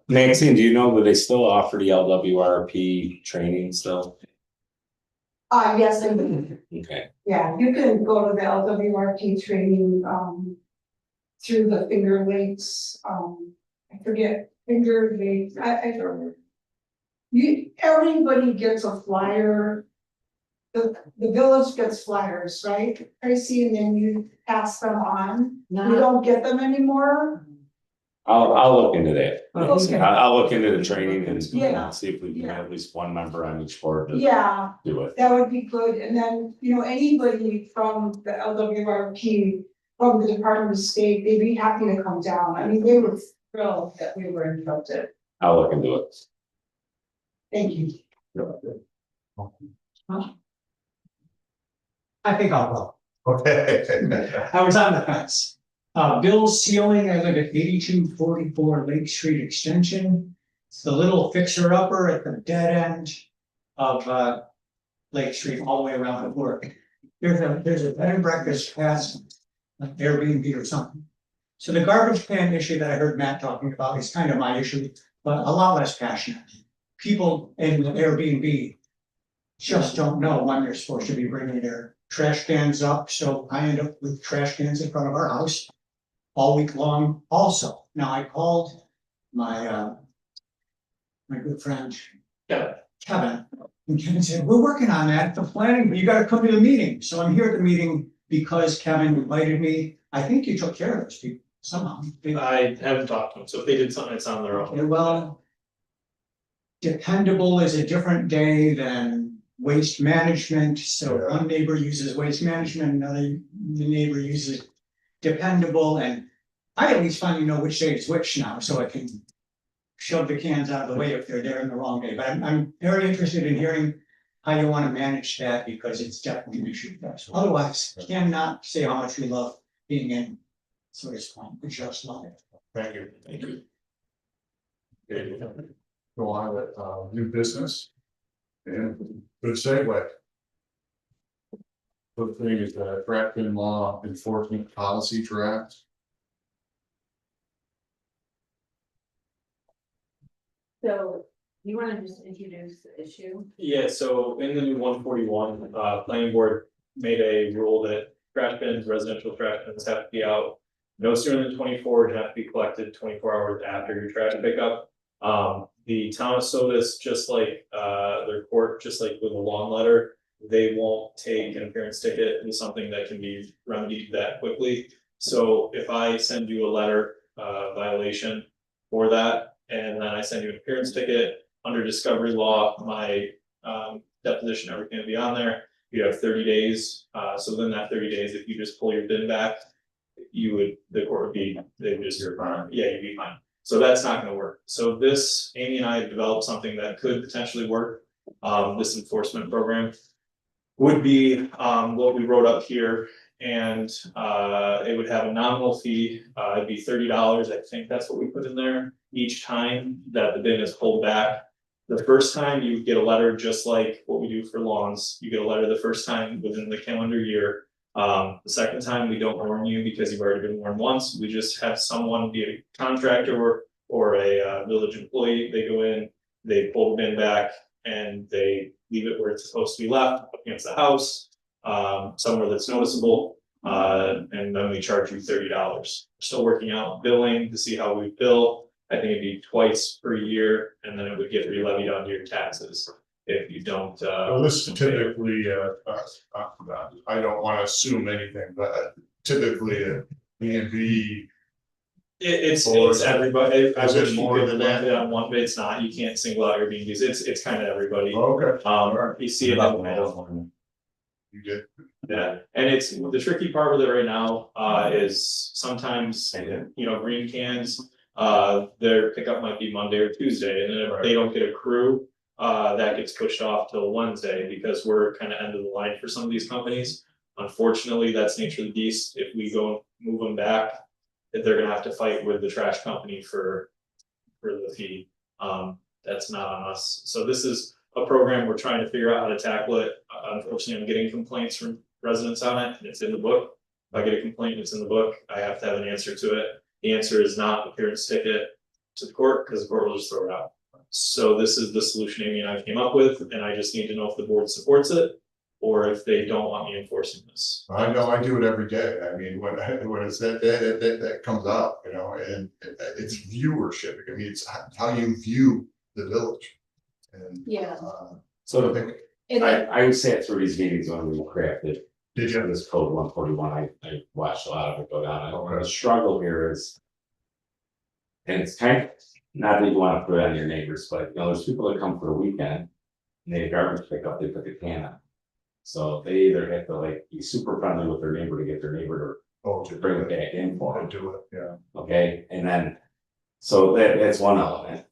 S6: Maxine, do you know that they still offer the LWRP training still?
S11: Yes, I do.
S6: Okay.
S11: Yeah, you can go to the LWRP training, through the Finger Lakes, I forget, Finger Lakes, I don't know. Everybody gets a flyer. The village gets flyers, right, Tracy, and then you pass them on. You don't get them anymore.
S6: I'll look into that.
S11: Okay.
S6: I'll look into the training and
S11: Yeah.
S6: see if we can have at least one member on each board to
S11: Yeah,
S6: do it.
S11: that would be good, and then, anybody from the LWRP, from the Department of State, they'd be happy to come down. I mean, they were thrilled that we were interrupted.
S6: I'll look into it.
S11: Thank you.
S13: I think I'll go.
S5: Okay.
S13: I was on the fence. Bill Sealing, I live at 8244 Lake Street Extension. It's the little fixer upper at the dead end of Lake Street, all the way around the work. There's a bed and breakfast past Airbnb or something. So the garbage can issue that I heard Matt talking about is kind of my issue, but a lot less passionate. People in Airbnb just don't know when they're supposed to be bringing their trash cans up, so I end up with trash cans in front of our house all week long also. Now, I called my my good friend Kevin, and Kevin said, we're working on that, the planning, but you gotta come to the meeting. So I'm here at the meeting because Kevin invited me. I think you took care of those people somehow.
S4: I haven't talked to them, so if they did something, it's on their own.
S13: Okay, well, dependable is a different day than waste management, so
S5: Yeah.
S13: one neighbor uses waste management, another neighbor uses dependable, and I at least finally know which day is which now, so I can shove the cans out of the way if they're there in the wrong day, but I'm very interested in hearing how you wanna manage that, because it's definitely an issue for us. Otherwise, cannot say how much we love being in Sawyer's Point, we just love it.
S5: Thank you.
S4: Thank you.
S5: Okay, go on with new business. And good segue. The thing is the Grafton Law Enforcement Policy Draft.
S2: So you wanna just introduce the issue?
S4: Yeah, so in the new 141, planning board made a rule that trash bins, residential trash bins have to be out no sooner than 24, and have to be collected 24 hours after your trash pickup. The town of Sodas, just like their court, just like with a lawn letter, they won't take an appearance ticket as something that can be remedied that quickly. So if I send you a letter violation for that, and then I send you an appearance ticket, under discovery law, my deposition, everything will be on there. You have 30 days, so within that 30 days, if you just pull your bin back, the court would be, they would just, you'd be fine. So that's not gonna work. So this, Amy and I have developed something that could potentially work. This enforcement program would be what we wrote up here, and it would have a nominal fee, it'd be $30, I think that's what we put in there, each time that the bin is pulled back. The first time you get a letter, just like what we do for lawns, you get a letter the first time within the calendar year. The second time, we don't warn you because you've already been warned once. We just have someone, be a contractor or a village employee, they go in, they pull the bin back and they leave it where it's supposed to be left, up against the house, somewhere that's noticeable. And then we charge you $30. Still working out billing to see how we bill. I think it'd be twice per year, and then it would get re-levied on your taxes if you don't.
S5: Well, this is typically, I don't wanna assume anything, but typically, B&B.
S4: It's
S5: Or-
S4: everybody. I
S5: Is it
S4: wish you
S5: more
S4: could
S5: than
S4: lump
S5: that?
S4: it on one, but it's not. You can't single out Airbnbs. It's kind of everybody.
S5: Okay.
S4: You see it up in the
S5: You did.
S4: Yeah, and it's the tricky part with it right now, is sometimes, you know, green cans. Their pickup might be Monday or Tuesday, and then if they don't get a crew, that gets pushed off till Wednesday, because we're kind of end of the line for some of these companies. Unfortunately, that's nature of the beast. If we go move them back, that they're gonna have to fight with the trash company for the fee. That's not on us. So this is a program we're trying to figure out how to tackle it. Unfortunately, I'm getting complaints from residents on it, and it's in the book. If I get a complaint, it's in the book. I have to have an answer to it. The answer is not appearance ticket to the court, because the court will just throw it out. So this is the solution Amy and I came up with, and I just need to know if the board supports it, or if they don't want me enforcing this.
S5: I know, I do it every day. I mean, when it's that comes out, you know, and it's viewership. I mean, it's how you view the village. And,
S2: Yeah.
S6: So
S5: I think,
S6: I would say through these meetings when we crafted
S5: did you?
S6: this code 141, I watched a lot of it go down.
S5: Okay.
S6: The struggle here is, and it's kind of, not that you want to put it on your neighbors, but you know, there's people that come for the weekend, and they garbage pick up, they put the can on. So they either have to like be super friendly with their neighbor to get their neighbor to bring it back in for
S5: To
S6: them.
S5: do it, yeah.
S6: Okay, and then, so that's one element.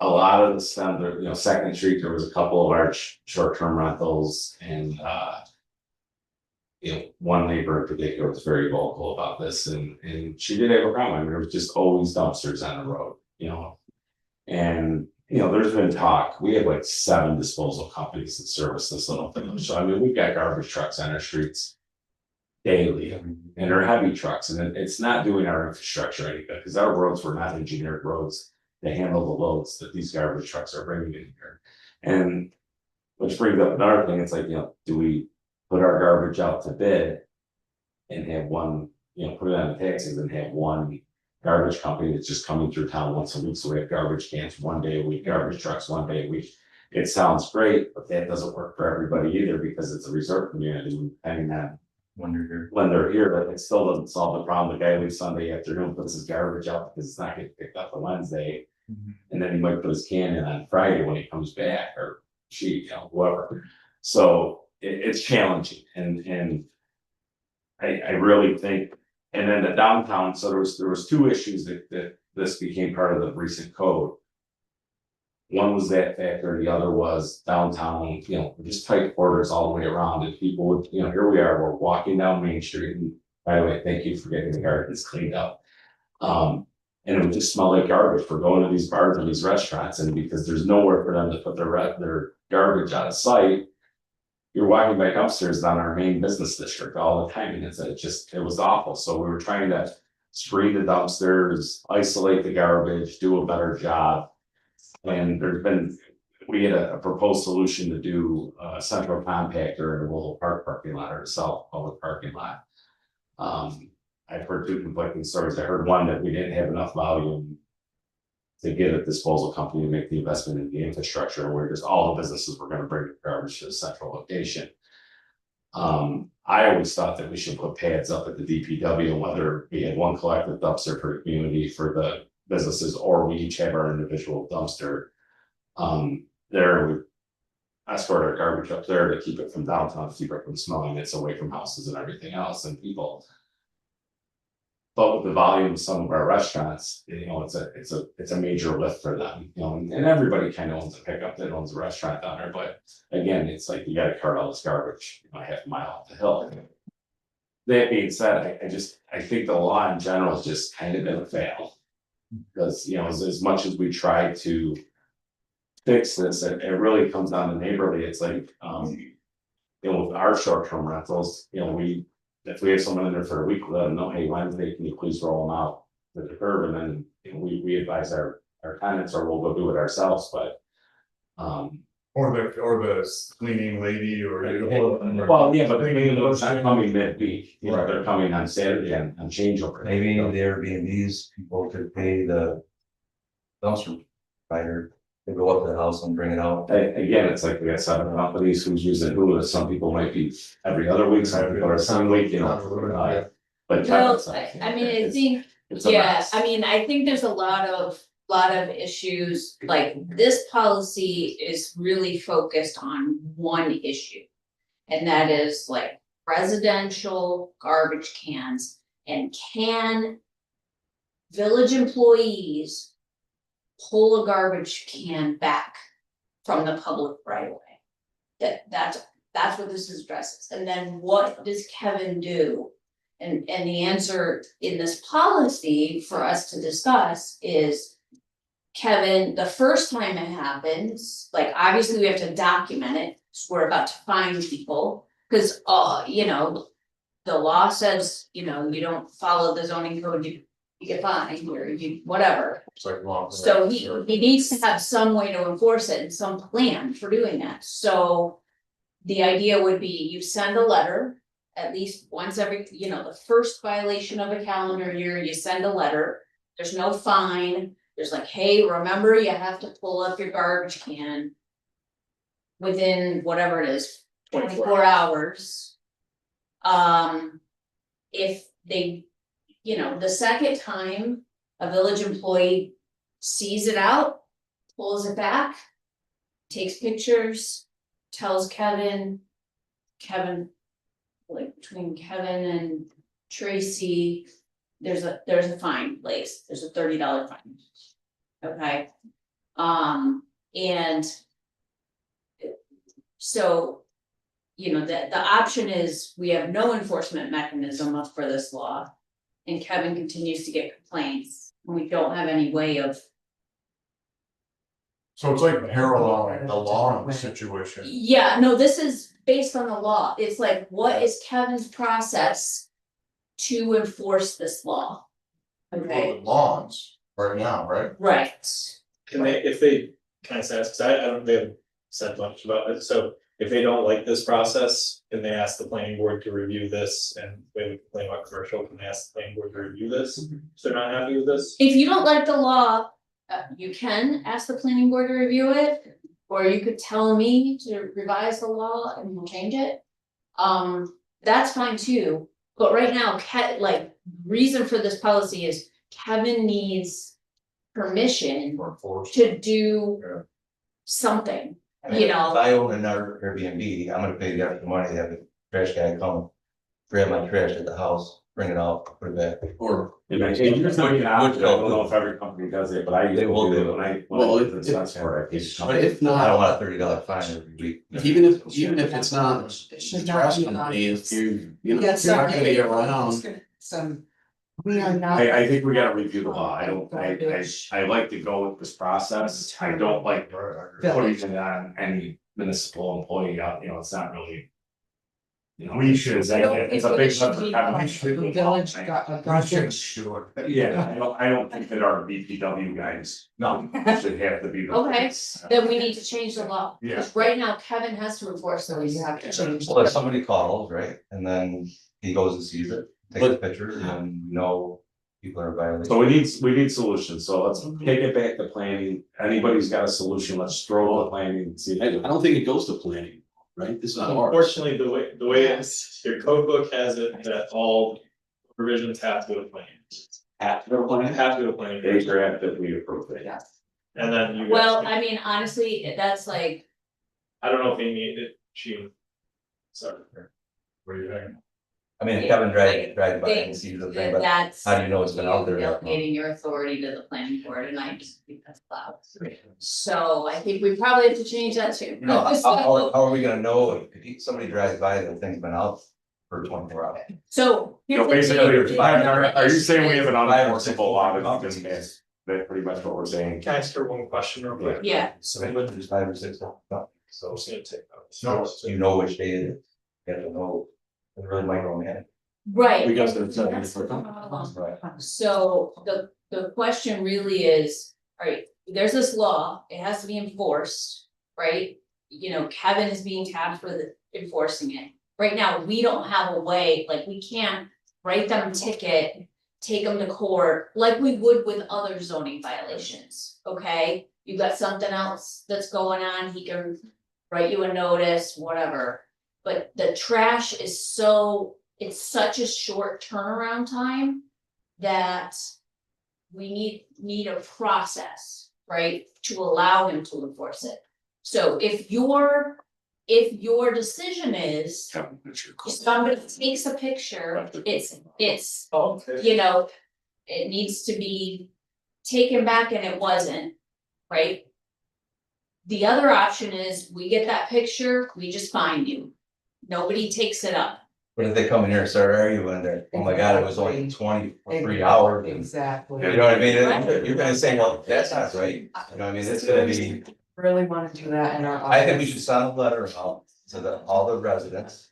S6: a lot of the stuff, Second Street, there was a couple of our short-term rentals and, one neighbor in particular was very vocal about this and she did have a problem. I mean, there was just always dumpsters on the road, And, there's been talk, we have like 7 disposal companies that service this little thing. So I mean, we've got garbage trucks on our streets daily, and they're heavy trucks, and it's not doing our infrastructure any good, because our roads were not engineered roads to handle the loads that these garbage trucks are bringing in here. And which brings up another thing, it's like, do we put our garbage out to bid and have one, put it on the taxes and have one garbage company that's just coming through town once a week, so we have garbage cans one day a week, garbage trucks one day a week. It sounds great, but that doesn't work for everybody either, because it's a resort community, depending on when they're here, but it still doesn't solve the problem. The guy leaves Sunday afternoon, puts his garbage out because it's not getting picked up on Wednesday. And then he might put his can in on Friday when he comes back, or she, whoever. So it's challenging, and I really think, and then the downtown, so there was 2 issues that this became part of the recent code. One was that factor, and the other was downtown, just tight quarters all the way around, and people would, here we are, we're walking down Main Street, and by the way, thank you for getting the gardens cleaned up. And it would just smell like garbage for going to these bars and these restaurants, and because there's nowhere for them to put their garbage out of sight, you're walking by dumpsters down our main business district all the time, and it was awful. So we were trying to screen the dumpsters, isolate the garbage, do a better job. And we had a proposed solution to do a central compactor in a little parking lot, or a self-public parking lot. I've heard 2 conflicting stories. I heard one that we didn't have enough volume to get a disposal company to make the investment in the infrastructure, where just all the businesses were gonna bring garbage to a central location. I always thought that we should put pads up at the DPW, whether we had one collective dumpster per community for the businesses, or we each have our individual dumpster. There, we escort our garbage up there to keep it from downtown, keep it from smelling, it's away from houses and everything else and people. But with the volume of some of our restaurants, it's a major lift for them, and everybody kind of owns a pickup that owns a restaurant down there, but again, it's like you gotta cart all this garbage, half a mile up the hill. That being said, I think the law in general is just kind of gonna fail. Because, as much as we try to fix this, it really comes down to neighborly. It's like, with our short-term rentals, if we have someone in there for a week, let them know, hey, Wednesday, can you please roll them out to the curb? And then, we advise our tenants, or we'll go do it ourselves, but.
S5: Or the cleaning lady, or.
S6: Well, yeah, but the cleaning lady's not coming midweek, they're coming on Saturday and changeover.
S9: Maybe the Airbnbs, people could pay the dumpster provider to go up to the house and bring it out.
S6: Again, it's like we got 7 companies who's using Hulu, some people might be every other week, some people are some week, but.
S2: Well, I mean, I think, I think there's a lot of issues, like this policy is really focused on one issue. And that is like residential garbage cans, and can village employees pull a garbage can back from the public right away? That's what this addresses. And then what does Kevin do? And the answer in this policy for us to discuss is, Kevin, the first time it happens, like obviously we have to document it, so we're about to find people, because the law says, you don't follow the zoning code, you get fined, or you whatever.
S5: It's like long.
S2: So he needs to have some way to enforce it and some plan for doing that. So the idea would be you send a letter at least once every, the first violation of a calendar year, you send a letter. There's no fine. There's like, hey, remember, you have to pull up your garbage can within whatever it is, 24 hours. If they, the second time a village employee sees it out, pulls it back, takes pictures, tells Kevin, like between Kevin and Tracy, there's a fine placed, there's a $30 fine. Okay, And so, you know, the option is we have no enforcement mechanism for this law. And Kevin continues to get complaints, and we don't have any way of.
S5: So it's like paralleling the law in this situation.
S2: Yeah, no, this is based on the law. It's like, what is Kevin's process to enforce this law? Okay,
S5: Lawns right now, right?
S2: right.
S4: Can they, if they, can I say, because I don't, they haven't said much about it, so if they don't like this process, can they ask the planning board to review this? And when we complain about commercial, can they ask the planning board to review this? If they're not happy with this?
S2: If you don't like the law, you can ask the planning board to review it, or you could tell me to revise the law and we'll change it. That's fine too, but right now, reason for this policy is Kevin needs permission to do something, you know.
S9: If I own another Airbnb, I'm gonna pay the extra money to have a trash guy come grab my trash at the house, bring it out, put it back.
S6: Or. I don't know if every company does it, but I usually will do it when I.
S3: Well,
S6: But if
S3: if
S9: I
S3: not,
S9: don't want a $30 fine every week.
S3: even if it's not, the trash company, if you know,
S7: Yeah,
S3: if you're not gonna be around.
S7: We are not.
S6: I think we gotta review the law. I like to go with this process. I don't like putting it on any municipal employee out, you know, it's not really. You know, we should, it's a big.
S7: The village got a
S6: Sure. Yeah, I don't think that our BPW guys, no, should have to be.
S2: Okay, then we need to change the law,
S5: Yeah.
S2: because right now Kevin has to enforce
S7: So
S2: those.
S7: you have to change.
S9: Well, if somebody calls, right, and then he goes and sees it, takes a picture, and then you know people are violating.
S6: So we need solutions, so let's take it back to planning. Anybody's got a solution, let's throw the planning and see.
S3: I don't think it goes to planning, right? This is ours.
S4: Unfortunately, the way it's, your code book has it that all provisions have to go to planning.
S3: At their plan.
S4: Have to go to planning.
S6: They draft that we approve it.
S4: And then you. guys
S2: Well,
S4: can-
S2: I mean, honestly, that's like,
S4: I don't know if Amy, she. Sorry.
S5: What do you think?
S9: I mean,
S2: Yeah,
S9: Kevin
S2: like,
S9: drives by
S2: they-
S9: and sees the thing, but
S2: that's.
S9: how do you know it's been out there that long?
S2: Delegating your authority to the planning board, and I just think that's loud. So I think we probably have to change that too.
S9: You know, how are we gonna know if somebody drives by that thing's been out for 24 hours?
S2: So.
S6: You
S2: here's
S6: know,
S2: the
S6: basically,
S2: thing.
S6: are you saying we have an
S9: Five or
S6: unenforceable
S9: six
S6: law
S9: companies.
S6: that this that's pretty much what we're saying.
S4: Can I ask her one question real quick?
S2: Yeah,
S9: So there's 5 or 6 companies.
S4: So I'm just gonna take notes.
S5: No,
S9: You know which day it is, you have to know, it's really micromanaging.
S2: right.
S3: Because
S2: and
S3: they're
S2: that's the
S3: different.
S2: problem.
S9: Right.
S2: So the question really is, alright, there's this law, it has to be enforced, right? You know, Kevin is being tapped for enforcing it. Right now, we don't have a way, like, we can't write them a ticket, take them to court, like we would with other zoning violations, okay? You got something else that's going on, he can write you a notice, whatever. But the trash is it's such a short turnaround time that we need a process, right, to allow him to enforce it. So if your decision is somebody takes a picture, it's, you know, it needs to be taken back and it wasn't, right? The other option is we get that picture, we just fine you. Nobody takes it up.
S9: But if they come in here and start arguing, they're, oh my god, it was only 23 hours. and-
S7: Exactly.
S9: You know what I mean?
S2: Right.
S9: You're gonna say, well, that's not right. You know what I mean? It's gonna be,
S7: Really wanna do that in our.
S9: I think we should send a letter out to all the residents.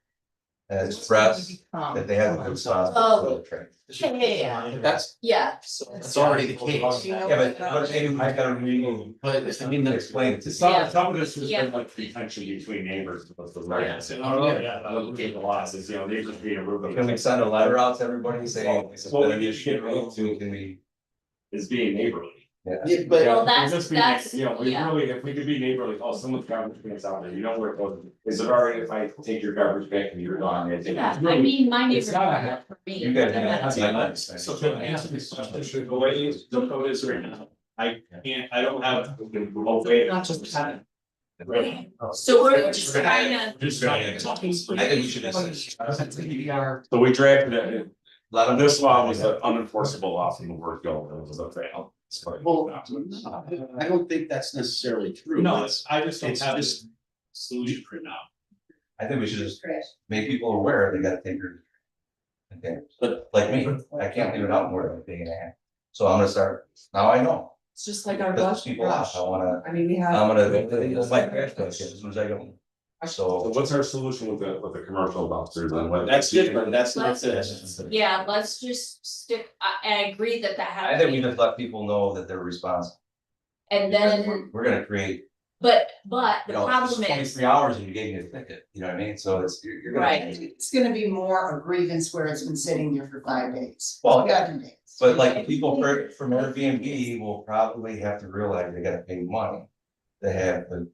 S9: And express that they have a responsibility for the train.
S2: Yeah.
S3: That's,
S2: Yeah,
S3: that's already the case.
S9: Yeah, but maybe I gotta read,
S3: But I mean, that's,
S9: explain it to.
S2: Yeah.
S6: Some of this has
S2: Yeah.
S6: been like contention between neighbors, with the
S2: Right.
S6: rights. The laws is, you know, neighbors being a rude.
S9: Can we send a letter out to everybody saying this is
S6: Well,
S9: gonna be
S6: we
S9: a shit
S6: should-
S9: road, so can we?
S6: Is being neighborly.
S9: Yeah.
S3: yeah,
S6: Yeah,
S3: but
S2: Well,
S6: just be nice,
S2: that's-
S6: you know, we
S2: yeah.
S6: really, if we could be neighborly, oh, someone's garbage cans out there, you know where it goes. Is it alright if I take your garbage back and you're gone?
S2: yeah, I mean, my
S6: It's
S2: neighbor.
S6: gotta happen.
S2: For me.
S9: You guys have
S2: that's-
S4: So can I answer this question? The way the code is right now, I don't have a way.
S7: Not just Kevin.
S2: So we're just trying to,
S9: I think we should just.
S6: So we drafted it,
S9: Let them.
S6: this law was an unenforceable law from the word go, it was a fail.
S3: Well, I don't think that's necessarily true.
S4: No, I just don't
S3: It's
S4: have
S3: just-
S4: a solution for now.
S9: I think we should just make people aware they gotta take their. containers.
S3: But-
S9: Like me, I can't leave it out more than a day and a half. So I'm gonna start, now I know,
S7: It's just like our
S9: piss
S7: brush.
S9: people off, I wanna,
S7: I mean, we have.
S9: I'm gonna, it's like trash cans as soon as I get home.
S6: So
S9: So,
S6: what's our solution with the commercial dumpsters and what?
S3: That's different, that's not
S2: Let's-
S3: this.
S2: Yeah, let's just stick, I agree that that
S9: I
S2: has.
S9: think we just let people know that they're responsible.
S2: And then,
S9: We're gonna create,
S2: but
S9: you
S2: the
S9: know, it's
S2: problem is,
S9: 23 hours and you gave me a ticket, you know what I mean? So it's, you're gonna.
S2: Right.
S7: It's gonna be more a grievance where it's been sitting there for 5 days.
S9: Well, yeah.
S7: 7 days.
S9: But like people from Airbnb will probably have to realize they gotta pay money to have the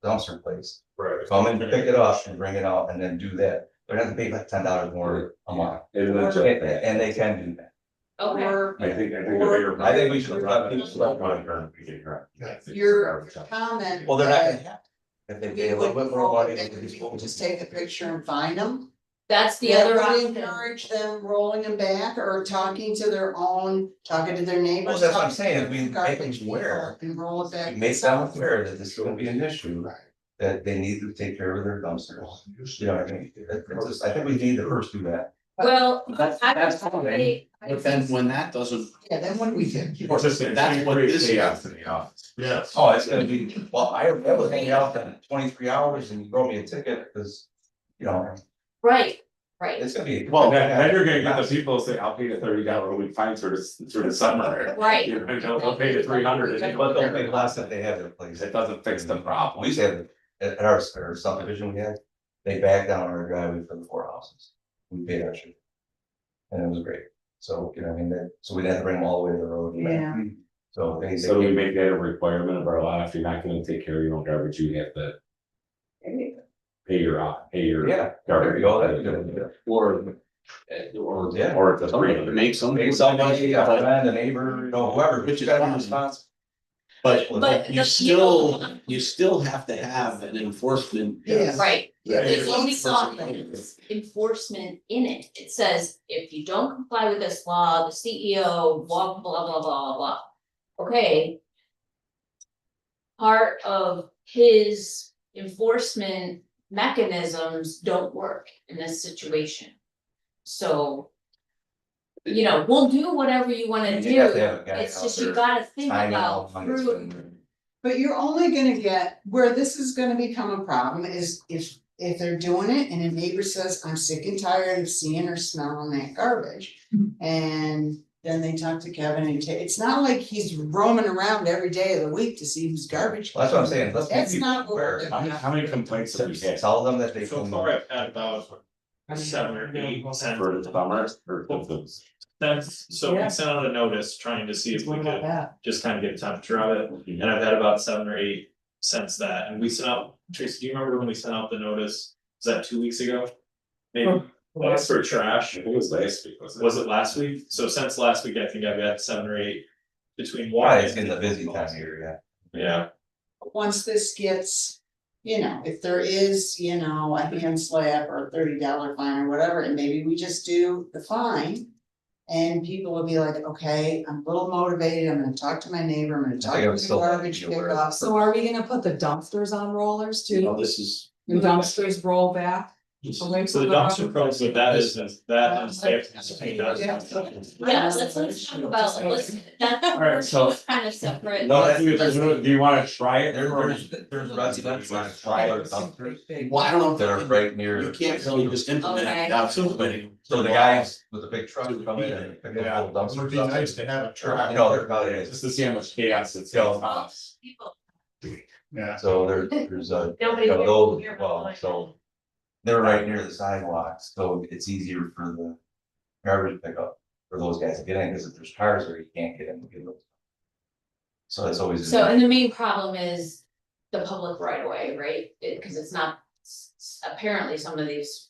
S9: dumpster place.
S6: Right.
S9: Come and pick it up and bring it out and then do that. They're gonna have to pay like $10 more a month.
S6: Isn't it just that?
S9: And they can do that.
S2: okay,
S7: Or
S6: I think the bigger.
S9: I think we should let people start
S7: your comment.
S9: Well, they're not
S7: that
S9: gonna have. If they
S7: we
S9: pay a little
S7: would
S9: bit more money.
S7: they could just take a picture and find them.
S2: that's the
S7: That
S2: other
S7: would
S2: option.
S7: encourage them rolling them back or talking to their neighbors.
S9: Well, that's what I'm
S7: talking to
S9: saying,
S7: their
S9: we make
S7: garbage
S9: them aware.
S7: people And roll it back.
S9: Make them aware that this is gonna be an issue, that they need to take care of their dumpsters. You know what I mean? It's just- I think we need to first do that.
S2: Well,
S3: That's
S2: I would
S3: fine.
S2: say,
S3: But then when that doesn't,
S7: Yeah, then what do we do?
S3: that's what this is.
S5: Yeah.
S9: Oh, it's gonna be, well, I was hanging out then 23 hours and you wrote me a ticket because, you know,
S2: right,
S9: it's gonna be.
S3: Well,
S6: Then you're gonna get the people to say, I'll pay the $30 a week fine through the summer.
S2: right.
S6: You know, they'll pay the 300 and
S9: But they'll pay less if they have their place.
S6: it doesn't fix the problem.
S9: We used to have, at our subdivision we had, they backed down our driveway for the 4 houses. We paid extra. And it was great. So, you know, I mean, so we didn't have to bring them all the way to the road. and back.
S7: Yeah.
S9: So they.
S6: So we make that a requirement of our law, if you're not gonna take care of your own garbage, you have to pay your
S9: Yeah, there
S6: garbage.
S9: you go. That'd be good. Yeah.
S6: Or it's a
S3: somebody
S6: free.
S3: make some.
S9: Make somebody, a friend, a neighbor, you know, whoever,
S3: Which is
S9: gotta be
S3: fine.
S9: responsible.
S3: But
S2: But
S3: you still have to have an enforcement.
S7: Yeah.
S2: Right,
S3: Yeah.
S2: there's only something enforcement in it, it says, if you don't comply with this law, the CEO, blah, blah, blah, blah, blah. Okay. Part of his enforcement mechanisms don't work in this situation. So. You know, we'll do whatever you wanna do,
S9: You have to have a guy
S2: it's
S9: out
S2: just you
S9: there
S2: gotta think
S9: timing
S2: about
S9: all the money it's
S2: through.
S9: been-
S7: But you're only gonna get, where this is gonna become a problem is if they're doing it and a neighbor says, I'm sick and tired of seeing or smelling that garbage. And then they talk to Kevin and it's not like he's roaming around every day of the week to see whose garbage.
S9: Well, that's what I'm saying, let's make
S7: That's
S9: people
S7: not what we're
S9: aware.
S7: doing.
S6: How many complaints have we had
S9: Tell them that they
S4: So
S9: can.
S4: far, I've had about 7 or 8 sent.
S6: for the summer or the?
S4: So
S7: Yeah.
S4: we sent out a notice trying to see if we
S7: What about
S4: could
S7: that?
S4: just kind of get a temperature of it, and I've had about 7 or 8 since that, and we sent out, Tracy, do you remember when we sent out the notice? Was that 2 weeks ago? Maybe, well, it's for trash,
S6: I think it was last week, wasn't it?
S4: was it last week? So since last week, I think I've got 7 or 8 between
S9: Why,
S4: water.
S9: it's in the busy time of year, yeah.
S4: Yeah,
S7: Once this gets, if there is, a hand slap or a $30 fine or whatever, and maybe we just do the fine. And people will be like, okay, I'm a little motivated, I'm gonna talk to my neighbor, I'm gonna talk
S9: I
S7: to
S9: would
S7: the
S9: still like to
S7: garbage
S9: be aware.
S7: pickup.
S14: So are we gonna put the dumpsters on rollers
S3: You know,
S14: too?
S3: this is.
S14: The dumpsters roll back away
S4: so
S14: from
S4: the dumpster
S14: road?
S4: pros with that is that and they have to pay that.
S2: Yeah, let's talk about, that's
S6: Alright, so-
S2: kind of separate.
S9: No, that's-
S6: Do you wanna try it?
S9: There's residents that try their dumpsters
S3: Well, I don't know.
S9: that are right near.
S3: You can't really just implement
S2: Okay.
S3: it without somebody.
S9: So the guys with the big truck come in and pick up
S6: Yeah.
S9: little dumpsters.
S5: It would be nice to have a truck.
S9: You know, they're probably,
S6: Just to see how much chaos it's.
S9: Yeah.
S2: People-
S5: Yeah.
S9: so there's a,
S2: Nobody
S9: you know,
S2: here-
S9: those
S2: here
S9: as well,
S2: but
S9: so. They're right near the sidewalks, so it's easier for the garbage pickup for those guys to get in, because if there's cars there, you can't get in to get those. So that's always.
S2: So, and the main problem is the public right away, right? Cause it's not, apparently some of these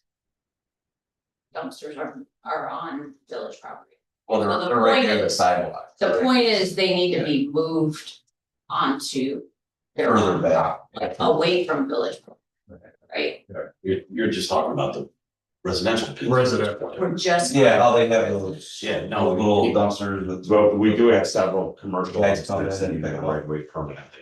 S2: dumpsters are on village property.
S9: Well,
S2: So the
S9: they're right
S2: point
S9: near the
S2: is-
S9: sidewalk.
S2: The point is they need to be moved onto their
S9: Further
S2: own
S9: back.
S2: property, like away from village property, right?
S3: You're just talking about the residential.
S5: Residential.
S7: We're just.
S9: Yeah, how they have those.
S3: Yeah,
S9: No,
S3: no,
S9: little dumpsters with.
S6: But we do have several commercial
S9: Guys come in
S6: dumpsters
S9: and
S6: that
S9: pick
S6: are
S9: 'em up.
S6: right away permanently.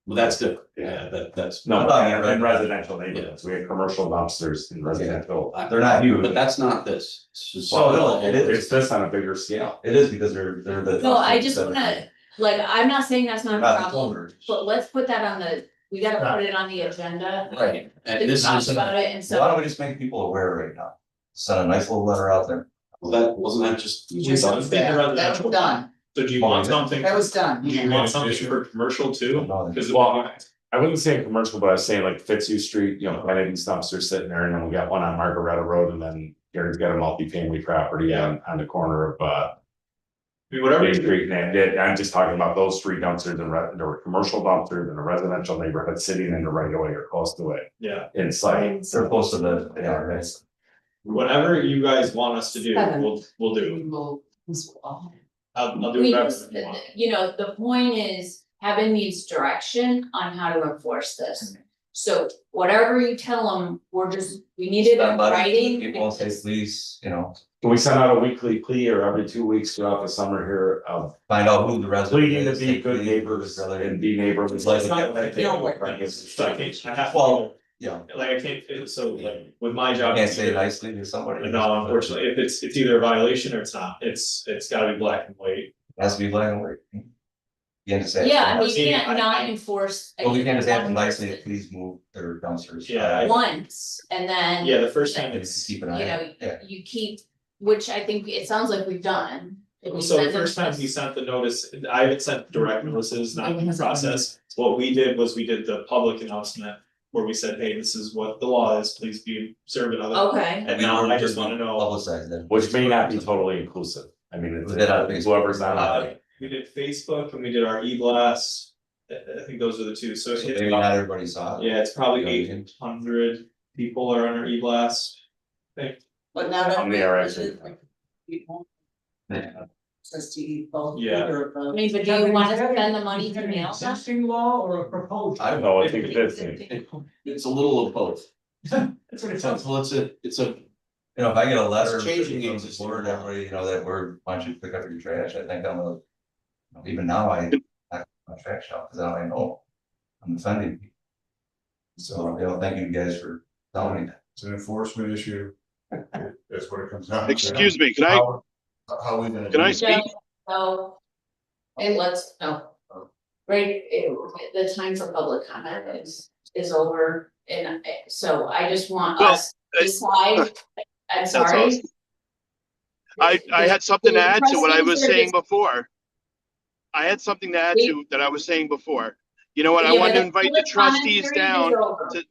S3: well, that's different. Yeah, that's.
S6: No,
S9: Yeah,
S6: in residential neighborhoods, we have commercial dumpsters in residential.
S9: They're not huge.
S3: But that's not this. It's just-
S9: Well, no, it is.
S6: It's this on a bigger scale.
S9: It is because they're the.
S2: No, I just wanna, like, I'm not saying that's not a
S9: Not the
S2: problem,
S9: owners.
S2: but let's put that on the, we gotta put it on the agenda.
S3: Right, and
S2: To
S3: this
S2: talk
S3: is,
S2: about it and
S9: Why
S2: so,
S9: don't we just make people aware right now? Send a nice little letter out there.
S3: well, that, wasn't that just?
S7: Just-
S3: done?
S7: That was done,
S4: So do you want something,
S7: that was done.
S4: do you want something for commercial too? Cause
S6: Well, I wouldn't say commercial, but I was saying like Fitzhugh Street, you know, Kennedy's dumpster sitting there, and then we got one on Margaretta Road, and then Gary's got a multifamily property on the corner of
S4: whatever.
S6: Main Street, and I'm just talking about those three dumpsters and there were commercial dumpsters in a residential neighborhood sitting in the right of way or close to it
S4: Yeah,
S6: in sight.
S9: They're close to the, yeah, right.
S4: whatever you guys want us to do,
S14: Seven.
S4: we'll do.
S14: We will, this will all.
S4: I'll do
S2: we,
S4: whatever you want.
S2: you know, the point is, Kevin needs direction on how to enforce this. So whatever you tell them, we need it in
S9: Send letters to
S2: writing.
S9: people and say, please, you know,
S6: Can we send out a weekly plea or every 2 weeks throughout the summer here of
S9: find out who the resident
S6: pleading to
S9: is.
S6: be
S9: take
S6: good
S9: leave,
S6: neighbors
S9: rather
S6: and
S9: than-
S6: be neighborly?
S9: It's like-
S4: It's not like I
S14: No,
S4: can't, it's like, I have,
S9: Well, yeah,
S4: like, I can't, so like, with my job.
S9: can't say nicely to somebody.
S4: No, unfortunately, if it's either a violation or it's not, it's gotta be black and white.
S9: It has to be black and white. You can just say.
S2: Yeah, I mean,
S4: See,
S2: you can't
S4: I-
S2: not enforce.
S9: Well, we can just have them
S2: one
S9: nicely,
S2: person
S9: please move their dumpsters.
S4: Yeah,
S2: Once, and then.
S4: Yeah, the first time
S9: Just
S4: it's,
S9: keep an
S2: You
S9: eye
S2: know,
S9: on it, yeah.
S2: you keep, which I think it sounds like we've done. If we
S4: so the
S2: send them
S4: first time he
S2: this-
S4: sent the notice, I haven't sent direct notices, not in the process. What we did was we did the public announcement where we said, hey, this is what the law is, please be observant of it.
S2: Okay,
S4: And now I just wanna know.
S9: Publicize that.
S6: Which may not be totally inclusive. I mean, it's
S9: We did on Facebook.
S6: whoever's on it.
S4: We did Facebook and we did our e-blast, I think those are the two, so
S9: So
S4: it's
S9: maybe not everybody saw it.
S4: yeah, it's probably
S9: You know what I mean?
S4: 800 people are on our e-blast. I think,
S7: But not.
S6: How many are actually?
S7: Says to eat both.
S4: Yeah.
S7: either of
S2: I
S7: those.
S2: mean, but do you wanna spend the money to mail them?
S13: Existing law or a proposed?
S6: I don't know, I think it's.
S3: It's a little of both.
S13: That's what it sounds
S3: Well, it's a,
S9: You know, if I get a letter
S3: It's changing the
S9: from the
S3: existing
S9: board,
S3: law.
S9: everybody, you know, that we're, why don't you pick up your trash, I think I'm a. Even now, I my trash out, cause I know I'm offending people. So, you know, thank you guys for telling me that.
S5: It's an enforcement issue. That's what it comes down to.
S12: Excuse me, can I,
S5: How we gonna?
S12: can I
S5: do
S12: speak?
S2: No. And let's, no. Right, the time for public comment is over, and so I just want
S12: Well,
S2: us to decide, I'm sorry.
S12: awesome. I had something to add to what I was saying before. I had something to add to that I was saying before. You know what, I
S2: Yeah,
S12: wanted to
S2: the
S12: invite the
S2: public comment
S12: trustees
S2: period
S12: down
S2: is over.
S12: to-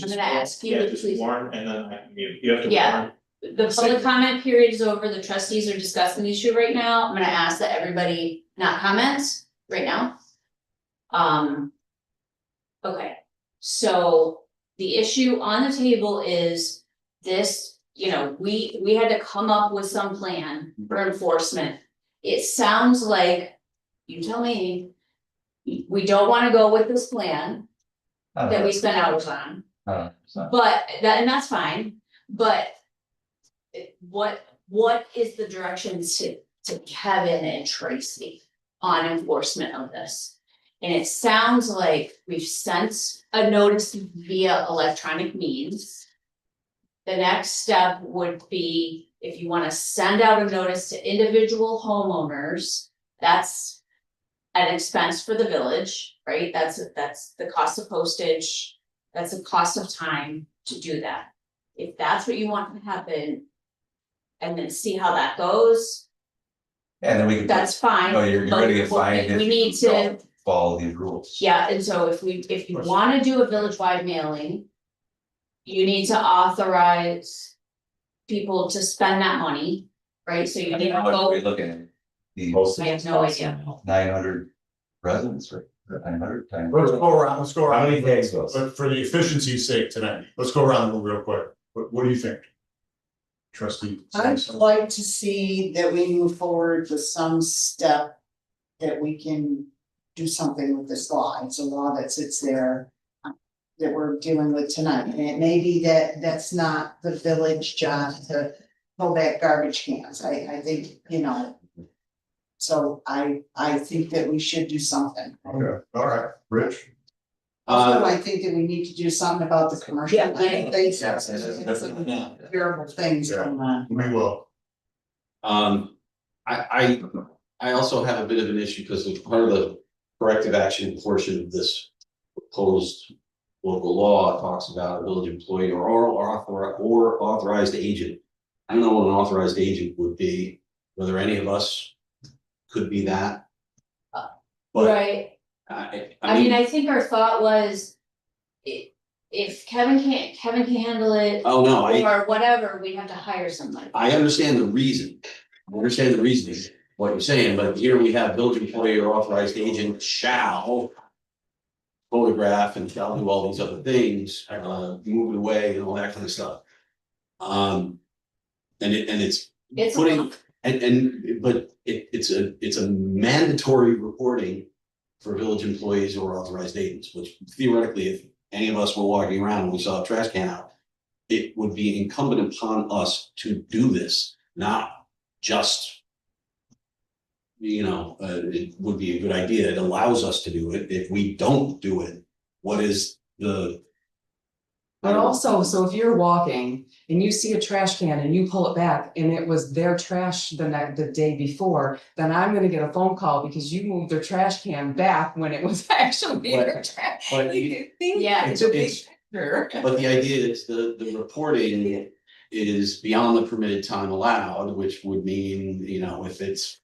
S2: I'm gonna ask you
S4: yeah,
S2: to
S4: just
S2: please.
S4: warn and then I can mute, you have to
S2: Yeah.
S4: warn.
S2: The public comment period is over, the trustees are discussing the issue right now, I'm gonna ask that everybody not comments right now. Okay, so the issue on the table is this, you know, we had to come up with some plan for enforcement. It sounds like, you tell me, we don't wanna go with this plan that we spent hours on. But that, and that's fine, but. What is the direction to Kevin and Tracy on enforcement of this? And it sounds like we've sent a notice via electronic means. The next step would be if you wanna send out a notice to individual homeowners, that's. An expense for the village, right? That's the cost of postage, that's the cost of time to do that. If that's what you want to happen. And then see how that goes,
S9: And then we can.
S2: that's fine.
S9: No, you're
S2: but
S9: gonna get fined if
S2: We
S9: you
S2: need to,
S9: don't follow these rules.
S2: yeah, and so if you wanna do a village-wide mailing. You need to authorize people to spend that money, right? So you need to
S9: How much are we
S2: go,
S9: looking at? The
S2: I have no idea.
S9: 900 residents, or 900 times.
S5: Let's go around, let's go
S6: How
S5: around.
S6: many days goes?
S5: But for the efficiency's sake tonight, let's go around the room real quick. What do you think? Trustee.
S7: I'd like to see that we move forward with some step that we can do something with this law. It's a law that sits there. that we're dealing with tonight. And it may be that that's not the village job to pull back garbage cans. I think, you know. So I think that we should do something.
S5: Okay, all right, Rich?
S7: Also, I think that we need to do something about the commercial.
S2: Yeah,
S7: things.
S6: yeah.
S7: Terrible things going on.
S5: We will.
S3: I also have a bit of an issue because it's part of the corrective action portion of this proposed local law talks about a village employee or authorized agent. I don't know what an authorized agent would be, whether any of us could be that. But
S2: Right, I mean, I think our thought was. If Kevin can handle it.
S3: Oh, no,
S2: Or whatever, we have to hire somebody.
S3: I understand the reason. I understand the reasoning, what you're saying, but here we have village employee or authorized agent shall photograph and shall do all these other things, move it away and all that kind of stuff. And it's
S2: It's a
S3: putting,
S2: lot.
S3: but it's a mandatory reporting for village employees or authorized agents, which theoretically, if any of us were walking around and we saw a trash can out, it would be incumbent upon us to do this, not just, it would be a good idea. It allows us to do it. If we don't do it, what is the?
S14: But also, so if you're walking and you see a trash can and you pull it back and it was their trash the day before, then I'm gonna get a phone call because you moved their trash can back when it was actually their trash.
S3: But
S2: Yeah.
S14: It's a big
S3: it's-
S14: picture.
S3: But the idea is the reporting is beyond the permitted time allowed, which would mean, if it's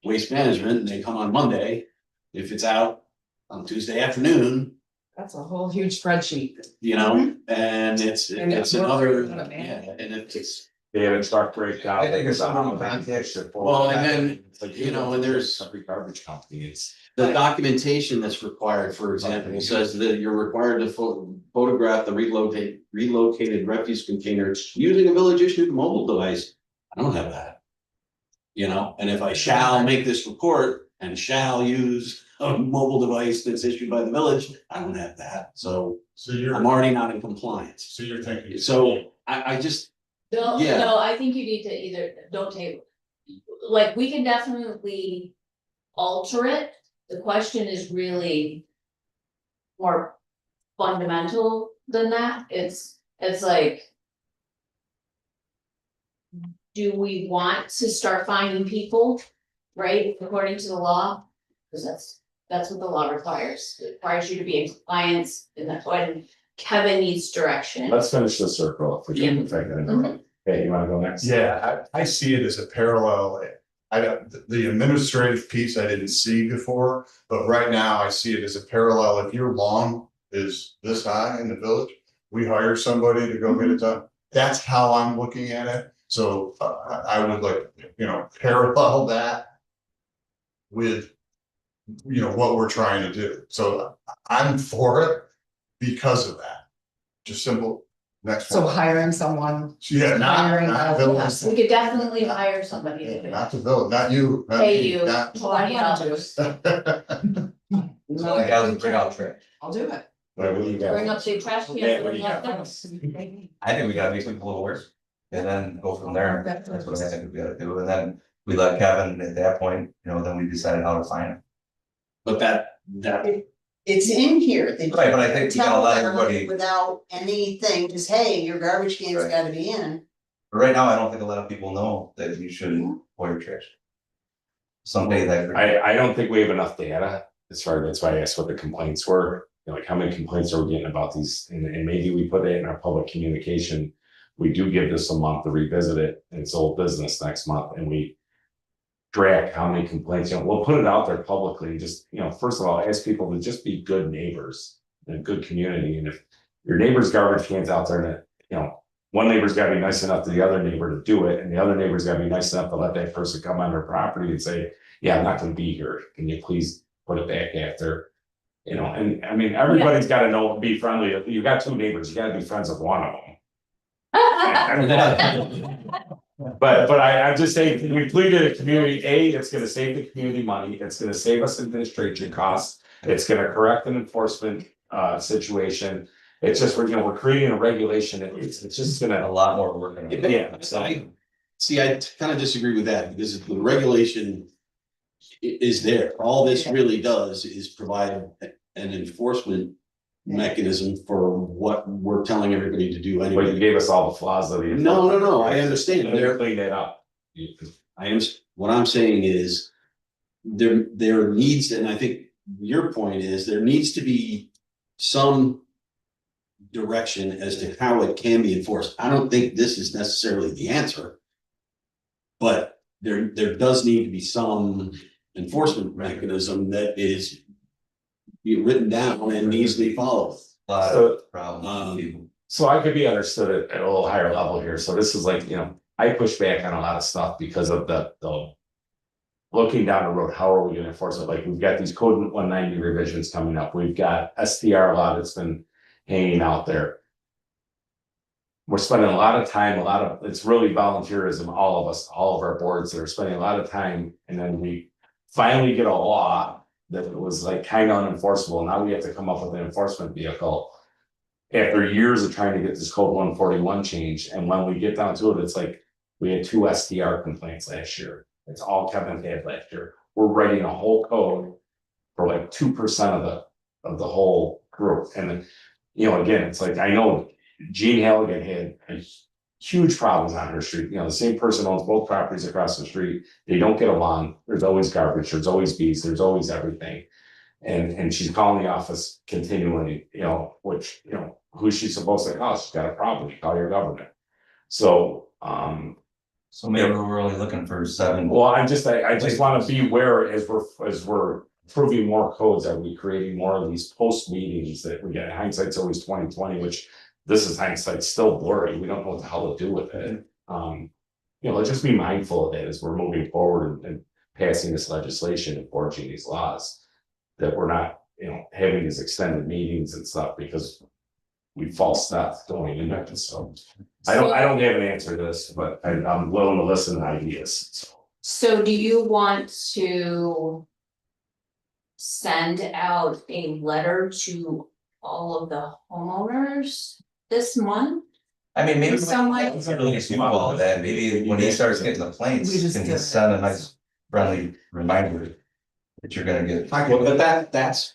S3: waste management and they come on Monday, if it's out on Tuesday afternoon,
S14: That's a whole huge spreadsheet.
S3: and it's
S14: And
S3: it's
S14: it's more
S3: another,
S14: than a man.
S3: yeah, and it's.
S6: They have a truck breakdown.
S9: I think it's some context.
S3: Well, and then, and there's
S6: every garbage company, it's.
S3: the documentation that's required, for example, says that you're required to photograph the relocated refuse container using a village issued mobile device. I don't have that. And if I shall make this report and shall use a mobile device that's issued by the village, I don't have that, so I'm already not in compliance.
S5: So you're thinking.
S3: So I just, Yeah.
S2: No, I think you need to either, don't table. Like, we can definitely alter it. The question is really more fundamental than that. It's like, do we want to start finding people, right, according to the law? Because that's what the law requires. It requires you to be in compliance, and that's when Kevin needs direction.
S6: Let's finish the circle if we can. Okay, you wanna go next?
S5: Yeah, I see it as a parallel. The administrative piece I didn't see before, but right now I see it as a parallel. If your lawn is this high in the village, we hire somebody to go get it done. That's how I'm looking at it. So I would like, parallel that with, what we're trying to do. So I'm for it because of that. Just simple. Next
S14: So
S5: one.
S14: hiring someone.
S5: Yeah,
S14: hiring
S5: not
S14: a-
S5: village.
S2: We could definitely hire somebody to do it.
S5: Not the village, not you. not
S2: Pay
S5: me,
S2: you
S5: not-
S2: $20.
S9: So I gotta bring out trash.
S14: I'll do it.
S6: What do you got?
S2: Bring up the trash
S6: Yeah,
S2: cans.
S6: what do you got?
S9: I think we gotta make people aware. And then go from there. That's what I think we gotta do. And then we let Kevin at that point, then we decided how to find him.
S3: but that.
S7: It's in here. They
S9: Right, but I think you gotta
S7: tell
S9: let
S7: them
S9: everybody-
S7: without anything, just, hey, your garbage can's
S9: Right.
S7: gotta be in.
S9: But right now, I don't think a lot of people know that you shouldn't pour your trash. Somebody that.
S6: I don't think we have enough data as far, that's why I asked what the complaints were, like how many complaints are we getting about these, and maybe we put it in our public communication. We do give this a month to revisit it, and it's old business next month, and we track how many complaints, we'll put it out there publicly, just, first of all, ask people to just be good neighbors in a good community, and if your neighbor's garbage can's out there, and one neighbor's gotta be nice enough to the other neighbor to do it, and the other neighbor's gotta be nice enough to let that person come on their property and say, yeah, I'm not gonna be here, can you please put it back after? And I mean, everybody's gotta know, be friendly, you got two neighbors, you gotta be friends with one of them. But I'm just saying, we pleaded a community, it's gonna save the community money, it's gonna save us administration costs. It's gonna correct an enforcement situation, It's just, we're creating a regulation, it's just gonna.
S9: A lot more work. on it.
S6: Yeah, so.
S3: I kind of disagree with that because the regulation is there. All this really does is provide an enforcement mechanism for what we're telling everybody to do
S6: But you
S3: anyway.
S6: gave us all the flaws of the.
S3: No, I understand.
S6: They're clean that up.
S3: What I'm saying is there needs, and I think your point is there needs to be some direction as to how it can be enforced. I don't think this is necessarily the answer. But there does need to be some enforcement mechanism that is be written down and needs to be followed.
S6: So,
S9: Problems.
S6: so I could be understood at a little higher level here. So this is like, I push back on a lot of stuff because of the looking down the road, how are we gonna enforce it? Like, we've got these code 190 revisions coming up. We've got STR law that's been hanging out there. We're spending a lot of time, it's really volunteerism, all of us, all of our boards that are spending a lot of time, and then we finally get a law that was like kind of unenforceable. Now we have to come up with an enforcement vehicle after years of trying to get this code 141 changed. And when we get down to it, it's like we had 2 STR complaints last year. It's all Kevin had last year. We're writing a whole code for like 2% of the whole group. And then, again, it's like, I know Jean Halligan had a huge problem on her street. The same person owns both properties across the street. They don't get along. There's always garbage, there's always bees, there's always everything. And she's calling the office continually, which, who's she supposed to call? She's got a problem, call your government. So,
S9: So maybe we're only looking for 7.
S6: well, I just want to be aware as we're approving more codes, are we creating more of these post meetings that we get? Hindsight's always 20/20, which this is hindsight still blurry. We don't know what the hell to do with it. Let's just be mindful of that as we're moving forward and passing this legislation and forging these laws. That we're not, having these extended meetings and stuff because we false stuff going in there. So I don't have an answer to this, but I'm willing to listen to ideas.
S2: So do you want to send out a letter to all of the homeowners this month?
S9: I mean, maybe
S2: Someone-
S9: we can't really do all of that. Maybe when he starts getting the complaints,
S14: We just
S9: can
S14: do
S9: he
S14: it.
S9: send a nice friendly reminder that you're gonna get.
S3: Well, but that's.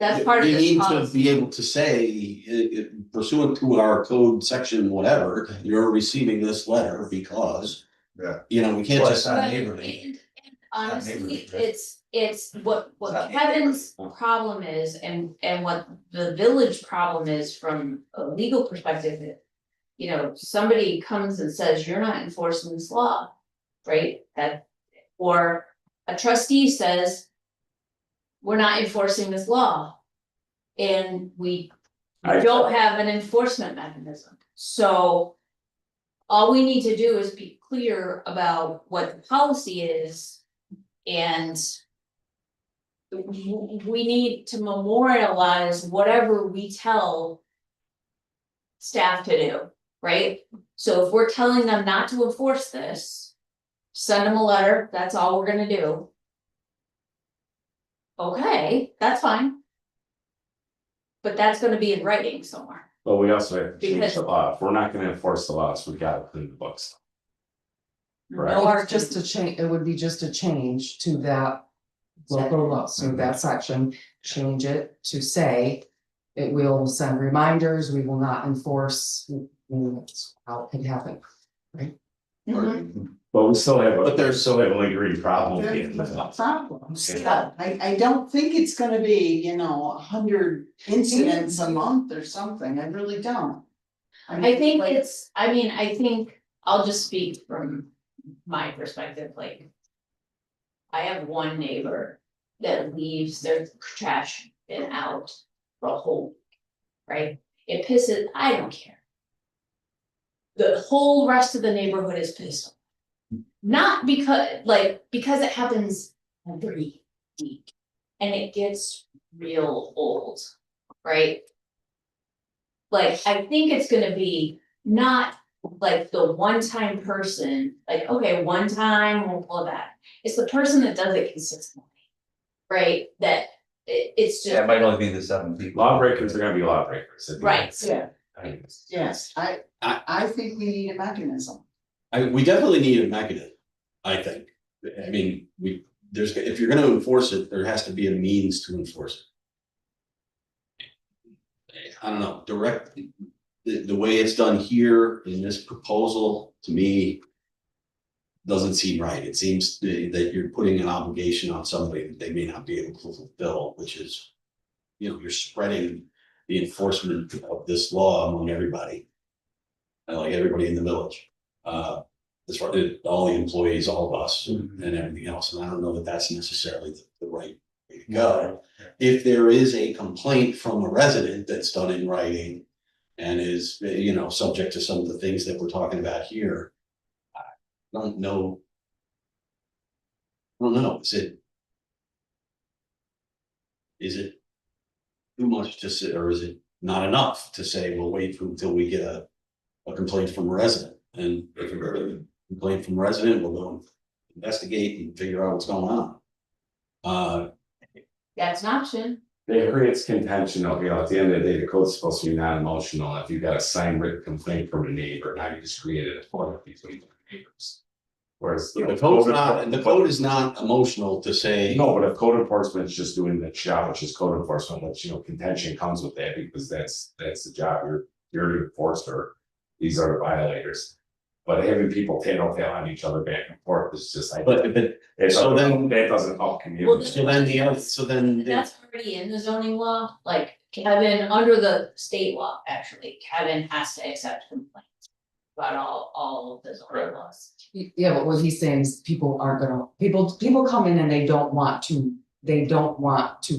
S2: That's part of
S3: We
S2: this
S3: need to
S2: policy.
S3: be able to say pursuant to our code section, whatever, you're receiving this letter because.
S5: Yeah.
S3: We can't
S9: Well,
S3: just.
S9: it's not
S2: But-
S9: neighborly.
S2: and honestly,
S9: neighborly, right?
S2: it's what
S9: It's not
S2: Kevin's problem is and what the village problem is from a legal perspective. Somebody comes and says, you're not enforcing this law, right? Or a trustee says, we're not enforcing this law. And we don't have an enforcement mechanism, so. All we need to do is be clear about what the policy is. And. We need to memorialize whatever we tell. Staff to do, right? So if we're telling them not to enforce this. Send them a letter, that's all we're gonna do. Okay, that's fine. But that's gonna be in writing somewhere.
S6: But we also have to change
S2: Because-
S6: the law. If we're not gonna enforce the laws, we gotta clean the books. Right.
S14: Or just to change, it would be just a change to that local law, so that section, change it to say. It will send reminders, we will not enforce, that's how it could happen.
S6: But we still have,
S3: But there's-
S6: still have a lingering problem.
S7: There's problems.
S6: Yeah.
S7: I don't think it's gonna be, 100 incidents a month or something, I really don't.
S2: I think I think, I'll just speak from my perspective, like. I have one neighbor that leaves their trash bin out for a whole week, right? It pisses, I don't care. The whole rest of the neighborhood is pissed off. Not because it happens every week. And it gets real old, right? Like, I think it's gonna be not like the one-time person, like, okay, one time, we'll pull it back. It's the person that does it consistently, right? That it's
S9: Yeah, it
S2: just,
S9: might only be the 7 people.
S6: Lawbreakers are gonna be lawbreakers. at the end.
S2: right,
S7: Yeah,
S6: I mean,
S7: yes, I think we need a mechanism.
S3: We definitely need a mechanism, I think. I mean, if you're gonna enforce it, there has to be a means to enforce it. I don't know, the way it's done here in this proposal, to me, doesn't seem right. It seems that you're putting an obligation on somebody that they may not be able to fulfill, which is, you're spreading the enforcement of this law among everybody. Like everybody in the village. As far as all the employees, all of us and everything else, and I don't know that that's necessarily the right way to go. If there is a complaint from a resident that's done in writing and is, subject to some of the things that we're talking about here, I don't know. Is it too much to say, or is it not enough to say, we'll wait until we get a complaint from a resident? And if we get a complaint from a resident, we'll go investigate and figure out what's going on.
S2: that's an option.
S6: It creates contention, at the end of the day, the code's supposed to be non-emotional. If you've got a signed written complaint from a neighbor, now you just created a form between the neighbors. Whereas.
S3: The code is not emotional to say.
S6: No, but if code enforcement is just doing the job, which is code enforcement, which, contention comes with that, because that's the job, you're the enforcer. These are the violators. But having people tattletale on each other back and forth is just like.
S3: But so then
S6: that doesn't help community.
S2: Well, that's already in the zoning law, like Kevin, under the state law, actually, Kevin has to accept complaints. About all of the zoning laws.
S14: Yeah, but what he's saying is people people come in and they don't want to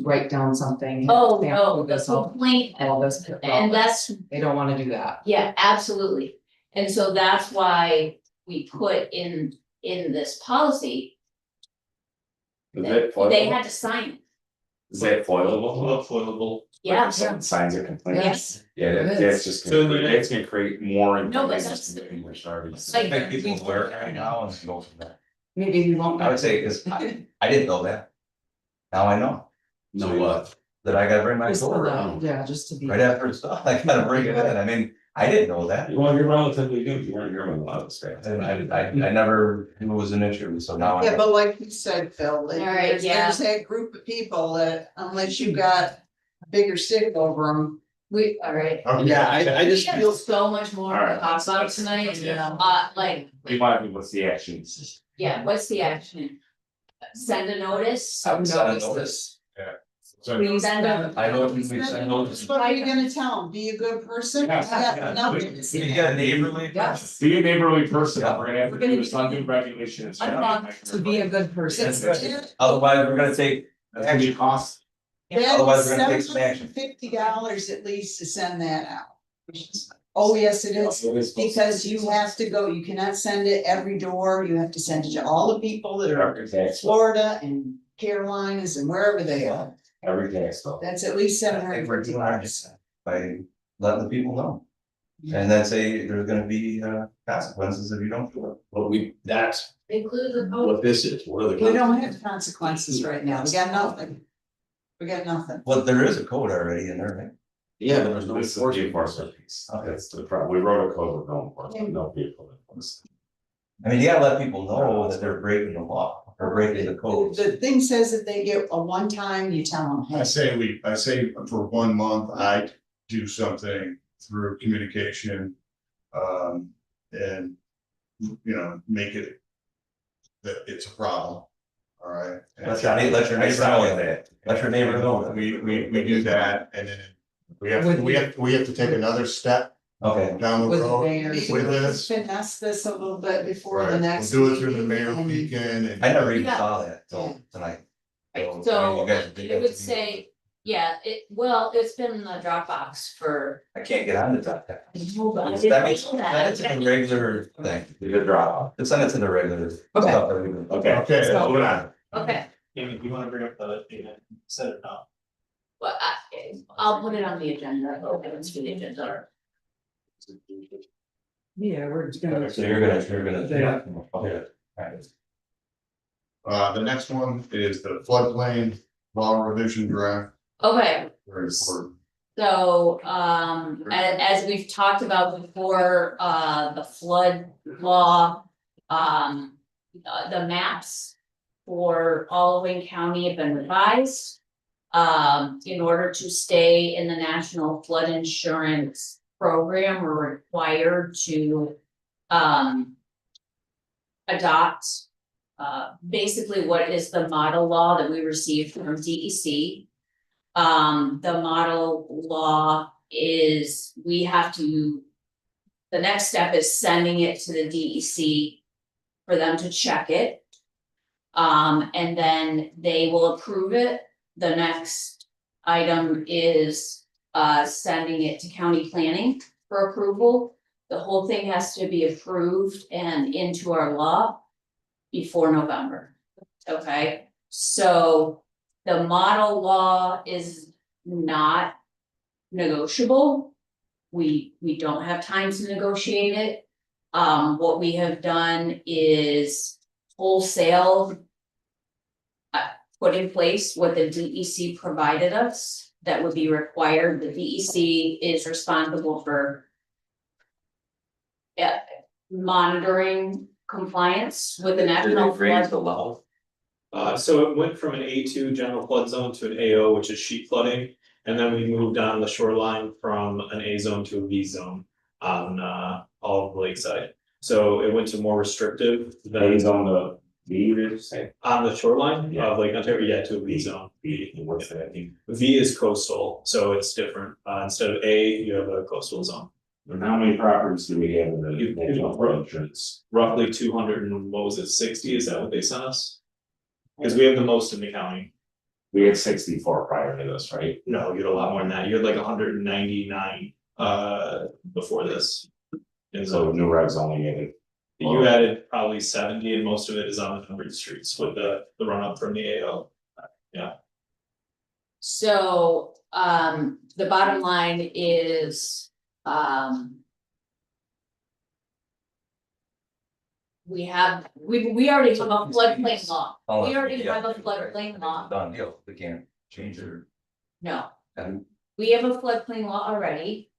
S14: write down something.
S2: Oh,
S14: stamp
S2: no,
S14: this
S2: the
S14: all-
S2: complaint,
S14: all this.
S2: and that's,
S14: They don't wanna do that.
S2: yeah, absolutely. And so that's why we put in this policy,
S6: Is that
S2: they
S6: foilable?
S2: had to sign it.
S6: Is that foilable?
S4: Foilable.
S2: Yeah.
S6: Someone signs a complaint.
S2: Yes.
S6: Yeah,
S14: It
S6: that's
S14: is.
S6: just
S4: So
S6: gonna, that's gonna create more.
S2: No, but
S6: inconvenience
S2: that's-
S6: than English already.
S2: Like-
S9: Make people aware right now and go from there.
S14: Maybe we won't.
S9: I would say, cause I didn't know that. Now I know
S3: Know what?
S9: that I gotta bring my
S14: Just for
S9: sword
S14: that, yeah, just to be.
S9: right after it's done. I gotta bring it in. I mean, I didn't know that.
S6: Well, you're relatively new, you weren't here when a lot of this stuff.
S9: And I never knew it was an issue, so now I.
S7: Yeah, but like you said, Phil,
S2: right, yeah.
S7: there's that group of people that unless you got a bigger stick over them.
S2: All right.
S5: Okay.
S3: Yeah, I just
S2: We have
S3: feel.
S2: so much more to
S6: Alright.
S2: talk about tonight, like,
S6: We want to, what's the action?
S2: yeah, what's the action? Send a notice?
S9: I would send a notice.
S14: Please,
S2: Send a-
S9: I know we send notice.
S7: What are you gonna tell them? Be a good person? Yeah, no.
S9: You got a neighborly.
S14: Yes.
S6: Be a neighborly person,
S9: Yeah.
S6: we're gonna have to do this undue regulation. It's
S14: I want to be a good person.
S9: Otherwise, we're gonna take
S6: That's gonna be cost.
S9: Otherwise, we're gonna take some action.
S7: $750 at least to send that out. Oh, yes, it is, because you have to go, you cannot send it every door, you have to send it to all the people that are in Florida and Carolinas and wherever they are.
S6: Every tax bill.
S7: That's at least $750.
S9: By letting the people know. And then say there's gonna be consequences if you don't do it.
S3: But that's
S2: Include the code.
S3: what this is, what are the.
S7: We don't have consequences right now, we got nothing. We got nothing.
S9: Well, there is a code already in there, right?
S3: Yeah, but there's no
S6: This is the
S3: enforcement.
S6: enforcement piece. That's the problem. We wrote a code with no enforcement, no people enforcement.
S9: I mean, you gotta let people know that they're breaking the law or breaking the code.
S7: The thing says that they get a one time, you tell them, hey,
S5: I say for 1 month, I do something through communication. And, make it that it's a problem. All right.
S9: Let your neighbor know that. Let your neighbor know that.
S5: We do that and then we have to take another step
S9: Okay.
S5: down the
S14: With the
S5: road
S14: mayor.
S5: with this.
S7: finesse this a little bit before
S5: Right,
S7: the next.
S5: we'll do it through the
S7: meeting,
S5: mayor
S7: and-
S5: weekend and.
S9: I never even
S2: Yeah.
S9: saw that till tonight.
S2: Right,
S9: I mean,
S2: so
S9: you guys-
S2: it would say, yeah, it's been in the Dropbox for.
S9: I can't get on the top.
S2: I
S9: That
S2: didn't
S9: means,
S2: know
S9: that's a
S2: that.
S9: regular thing.
S6: Good drop.
S9: It's send it to the regular.
S14: Okay.
S9: stuff that we do.
S6: Okay.
S5: Okay,
S14: So-
S6: Moving on.
S2: Okay,
S4: Amy, do you wanna bring up the, set it up?
S2: well, I'll put it on the agenda, it's for the agenda.
S14: Yeah, we're just gonna.
S9: So you're gonna.
S14: Yeah.
S9: Okay. Alright.
S5: The next one is the floodplain law revision draft,
S2: Okay,
S5: very important.
S2: so, as we've talked about before, the flood law, the maps for all of Wayne County have been revised. In order to stay in the National Flood Insurance Program, we're required to, adopt, basically what is the model law that we received from DEC. The model law is, we have to, the next step is sending it to the DEC for them to check it. And then they will approve it. The next item is, sending it to county planning for approval. The whole thing has to be approved and into our law before November. Okay, so the model law is not negotiable. We don't have time to negotiate it. What we have done is wholesale put in place what the DEC provided us that would be required. The DEC is responsible for monitoring compliance with the national flood.
S4: the level? So it went from an A2 general flood zone to an AO, which is sheet flooding. And then we moved on the shoreline from an A zone to a V zone on all of the lakeside. So it went to more restrictive
S6: A
S4: than
S6: zone to B, did you say?
S4: on the shoreline
S6: Yeah.
S4: of Lake Ontario, yeah, to a V zone.
S6: B, and what's that mean?
S4: V is coastal, so it's different. Instead of A, you have a coastal zone.
S6: And how many properties do we have in the
S4: You-
S6: national flood insurance?
S4: Roughly 200 and what was it, 60? Is that what they sent us? Because we have the most in the county.
S6: We had 64 prior to this, right?
S4: No, you had a lot more than that. You had like 199 before this. And
S6: So
S4: so
S6: new regs only added.
S4: you added probably 70 and most of it is on the numbered streets with the run up from the AO.
S2: So, the bottom line is, we already have a floodplain law. We already have a floodplain law.
S9: Done deal, we can't change it.
S2: No,
S9: And
S2: we have a floodplain law already.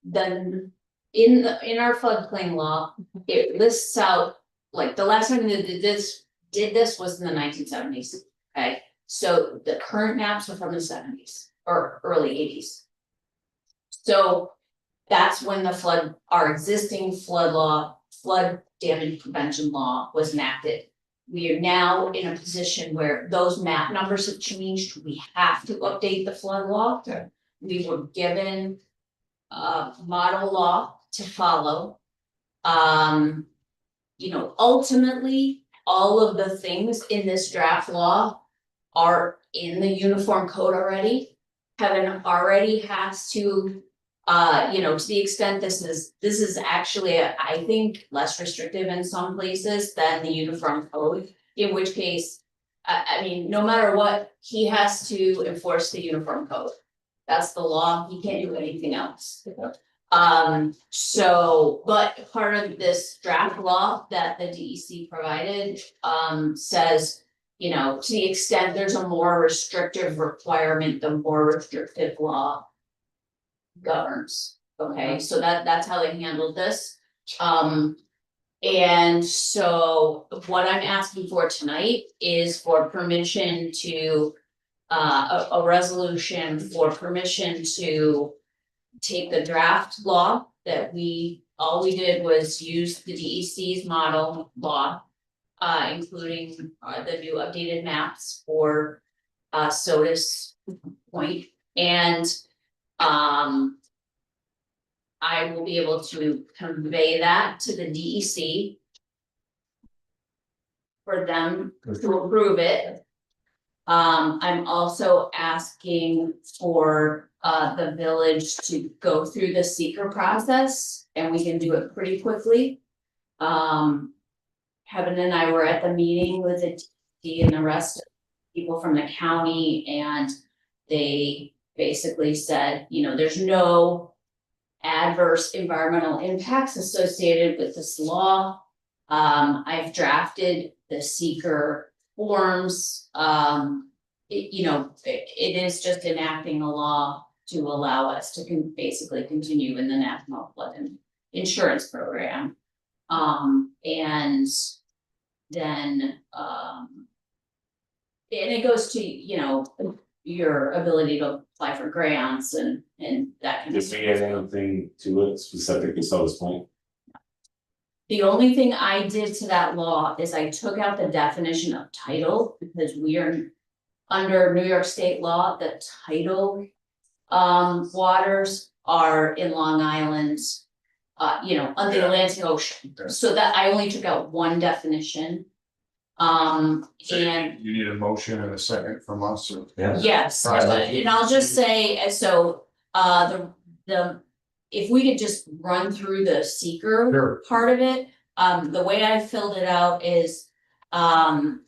S2: Then in our floodplain law, it lists out, like, the last time they did this was in the 1970s. Okay, so the current maps are from the 70s or early 80s. So that's when our existing flood damage prevention law was enacted. We are now in a position where those map numbers have changed. We have to update the flood law.
S9: Yeah.
S2: We were given a model law to follow. Ultimately, all of the things in this draft law are in the uniform code already. Kevin already has to, to the extent this is actually, I think, less restrictive in some places than the uniform code. In which case, I mean, no matter what, he has to enforce the uniform code. That's the law, he can't do anything else. But part of this draft law that the DEC provided, says, to the extent there's a more restrictive requirement, the more restrictive law governs. Okay, so that's how they handled this. And so what I'm asking for tonight is for permission to, a resolution for permission to take the draft law that all we did was use the DEC's model law, including the new updated maps for Sodas Point, and I will be able to convey that to the DEC for them to approve it. I'm also asking for the village to go through the seeker process, and we can do it pretty quickly. Kevin and I were at the meeting with the DEC and the rest of the people from the county, and they basically said, there's no adverse environmental impacts associated with this law. I've drafted the seeker forms, it is just enacting a law to allow us to basically continue in the National Flood Insurance Program. And then, and it goes to, your ability to apply for grants and that kind of
S6: Did
S2: stuff.
S6: we add anything to it specifically, so this point?
S2: The only thing I did to that law is I took out the definition of title, because we are under New York State law, the title waters are in Long Island, on the Atlantic Ocean. So that I only took out one definition.
S5: So
S2: And
S5: you need a motion and a second from us, or?
S2: yes,
S5: All right, let's-
S2: and I'll just say, so, if we could just run through the seeker
S5: Sure.
S2: part of it, the way I filled it out is, and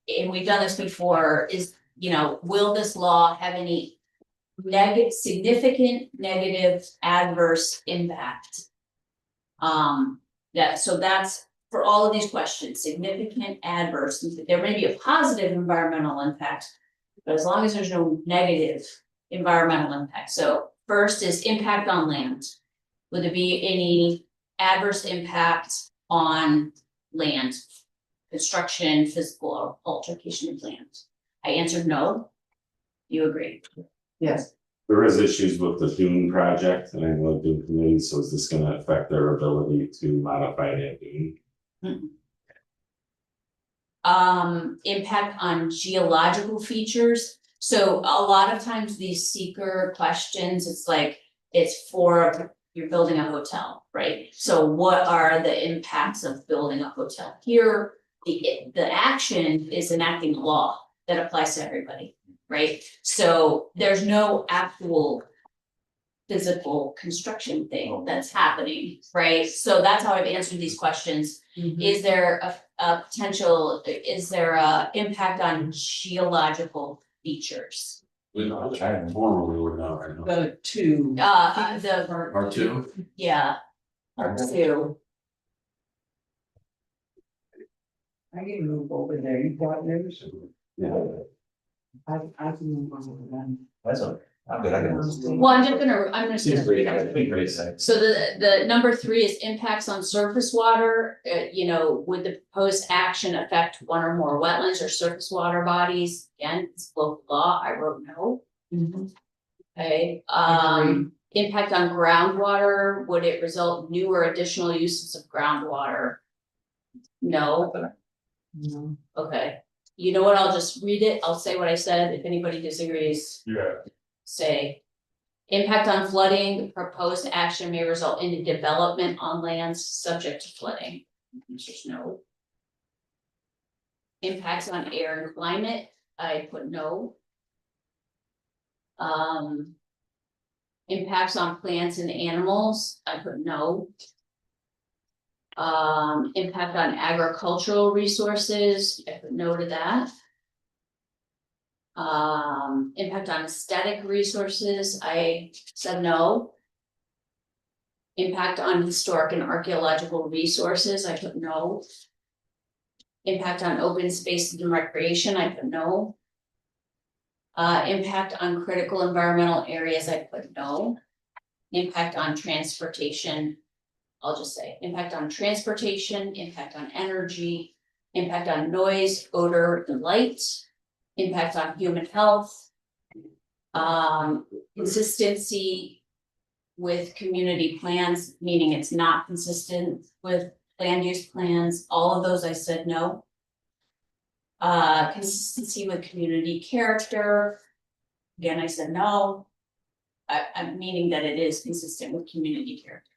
S2: we've done this before, is, will this law have any significant negative adverse impact? So that's for all of these questions, significant adverse, there may be a positive environmental impact, but as long as there's no negative environmental impact. So first is impact on land. Would there be any adverse impact on land? Construction, physical or altercation of land? I answered no. You agree?
S14: Yes.
S6: There is issues with the dune project, and I know the dune committee, so is this gonna affect their ability to modify that dune?
S2: Impact on geological features. So a lot of times these seeker questions, it's for, you're building a hotel, right? So what are the impacts of building a hotel? Here, the action is enacting a law that applies to everybody, right? So there's no actual physical construction thing that's happening, right? So that's how I've answered these questions. Is there a potential, is there a impact on geological features?
S3: We know, formally, we're not right now.
S14: The two.
S3: R two?
S2: Yeah. Two.
S14: I can move over there, you got news?
S3: Yeah.
S14: I can move over then.
S9: That's okay. I'm good, I can.
S2: Well, I'm just gonna read it. So the number 3 is impacts on surface water, would the proposed action affect one or more wetlands or surface water bodies? Again, it's local law, I wrote no. Okay, impact on groundwater, would it result in new or additional uses of groundwater? No.
S14: No.
S2: Okay, you know what, I'll just read it, I'll say what I said, if anybody disagrees.
S5: Yeah.
S2: Say, impact on flooding, the proposed action may result in development on lands subject to flooding. Just no. Impacts on air and climate, I put no. Impacts on plants and animals, I put no. Impact on agricultural resources, I put no to that. Impact on aesthetic resources, I said no. Impact on historic and archaeological resources, I put no. Impact on open spaces and recreation, I put no. Impact on critical environmental areas, I put no. Impact on transportation, I'll just say, impact on transportation, impact on energy, impact on noise, odor, and light. Impact on human health. Consistency with community plans, meaning it's not consistent with land use plans, all of those I said no. Consistency with community character, again, I said no. I'm meaning that it is consistent with community character.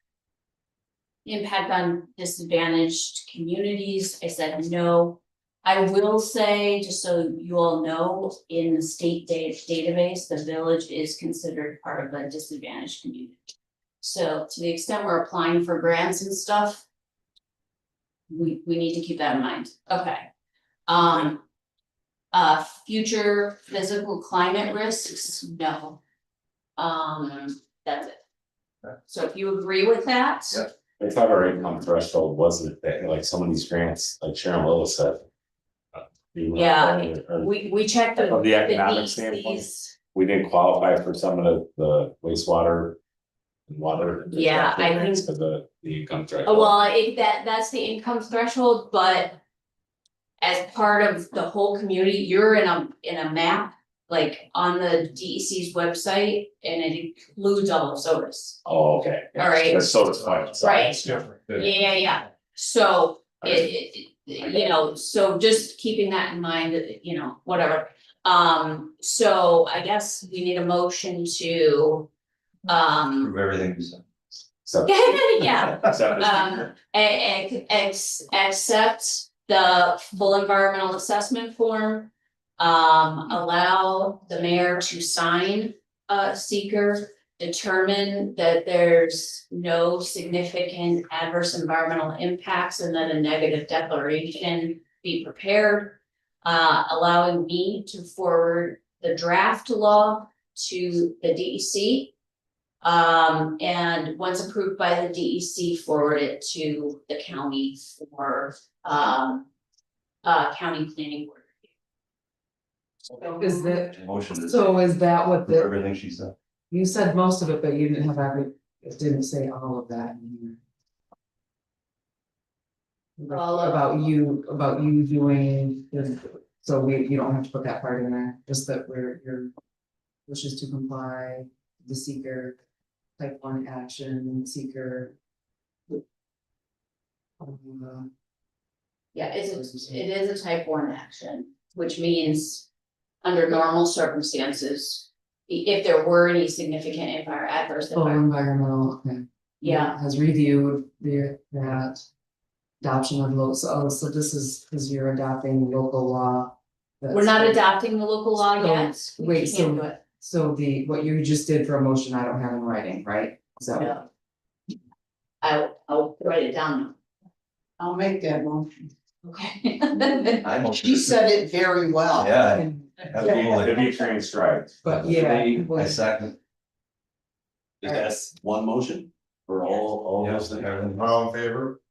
S2: Impact on disadvantaged communities, I said no. I will say, just so you all know, in the state database, the village is considered part of a disadvantaged community. So to the extent we're applying for grants and stuff, we need to keep that in mind. Okay. Future physical climate risks, no. That's it. So if you agree with that.
S6: Yeah. I thought our income threshold wasn't that, like some of these grants, like Sharon Lewis said.
S2: Yeah, we checked the.
S6: From the economic standpoint, we didn't qualify for some of the wastewater. And water.
S2: Yeah, I think-
S6: For the income
S2: Oh,
S6: threshold.
S2: well, that's the income threshold, but. As part of the whole community, you're in a map, like on the DEC's website, and it includes all of Sodas.
S6: Oh, okay.
S2: All right.
S6: That's so it's fine. So
S2: Right.
S6: it's different.
S2: Yeah. So so just keeping that in mind, whatever. So I guess we need a motion to.
S9: Prove everything you said.
S6: So.
S2: Yeah. Accept the full environmental assessment form. Allow the mayor to sign seeker, determine that there's no significant adverse environmental impacts and that a negative declaration be prepared. Allowing me to forward the draft law to the DEC. And once approved by the DEC, forward it to the county for county planning board.
S14: Is that,
S9: Motion is
S14: so is that what
S9: prove
S14: the,
S9: everything she said.
S14: you said most of it, but you didn't have it didn't say all of that in here.
S2: All of-
S14: About you doing, so you don't have to put that part in there, just that your wishes to comply, the seeker, type 1 action, seeker.
S2: Yeah, it is a type 1 action, which means under normal circumstances, if there were any significant adverse
S14: Full environmental, okay.
S2: Yeah.
S14: Has reviewed that adoption of local, so this is, because you're adopting local law.
S2: We're not adopting the local law
S14: So,
S2: yet. We
S14: wait,
S2: can't do it.
S14: So what you just did for a motion, I don't have in writing, right? So.
S2: No. I'll write it down.
S7: I'll make that motion.
S2: Okay.
S9: I motion
S7: She
S9: to-
S7: said it very well.
S9: Yeah, absolutely.
S6: To be transcribed.
S14: But yeah.
S9: I second.
S3: That's one motion for all those things.
S9: Everything.
S5: All in favor?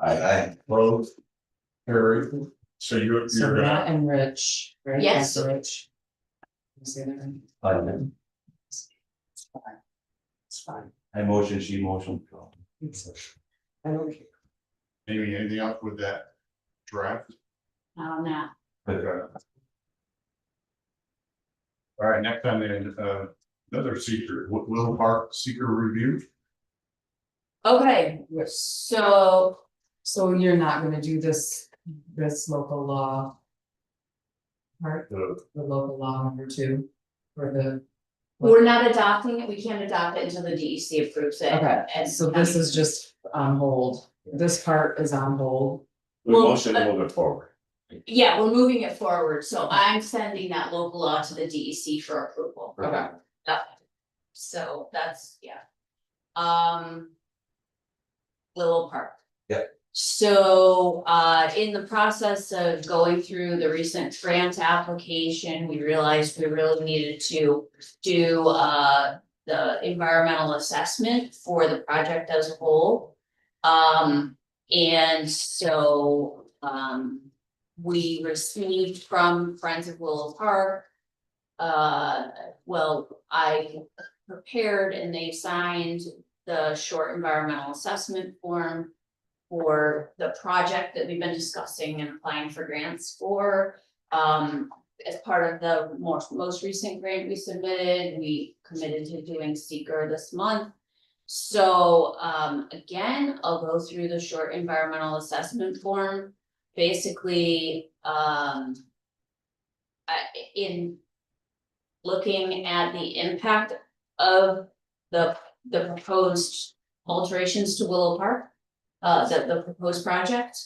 S9: Aye.
S5: Opposed? Carried. So you're
S14: So
S5: gonna,
S14: Matt and Rich, right?
S2: Yes.
S14: After Rich. You say that right?
S9: Fine.
S14: It's fine.
S9: I motion, she motion.
S14: I don't care.
S5: Amy, anything else with that draft?
S2: Now.
S5: Okay. All right, next on the, another seeker, Willow Park seeker review.
S2: Okay, so
S14: So you're not gonna do this local law? Part,
S5: The
S14: the local law number 2 for the.
S2: we're not adopting it. We can't adopt it until the DEC approves it.
S14: Okay,
S2: And
S14: so this is just on hold. This part is on hold.
S6: We
S2: Well,
S6: motion to move it forward.
S2: Yeah, we're moving it forward, so I'm sending that local law to the DEC for approval.
S14: Okay.
S2: So that's, Willow Park.
S9: Yep.
S2: So, in the process of going through the recent grant application, we realized we really needed to do, the environmental assessment for the project as a whole. And so, we received from Friends of Willow Park. I prepared and they signed the short environmental assessment form for the project that we've been discussing and applying for grants for. As part of the most recent grant we submitted, we committed to doing seeker this month. So, again, I'll go through the short environmental assessment form. Basically, in looking at the impact of the proposed alterations to Willow Park, the proposed project,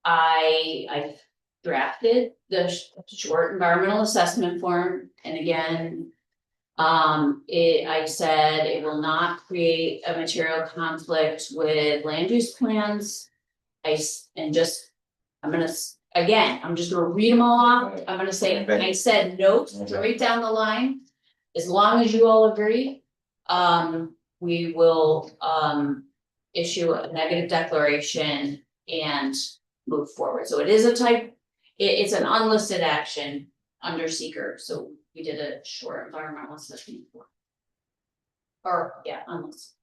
S2: I drafted the short environmental assessment form, and again, I said it will not create a material conflict with land use plans. I'm just gonna read them all off. I'm gonna say, I said note right down the line. As long as you all agree, we will issue a negative declaration and move forward. So it is a type, it's an unlisted action under seeker, so we did a short environmental assessment for. Or, yeah, unlisted.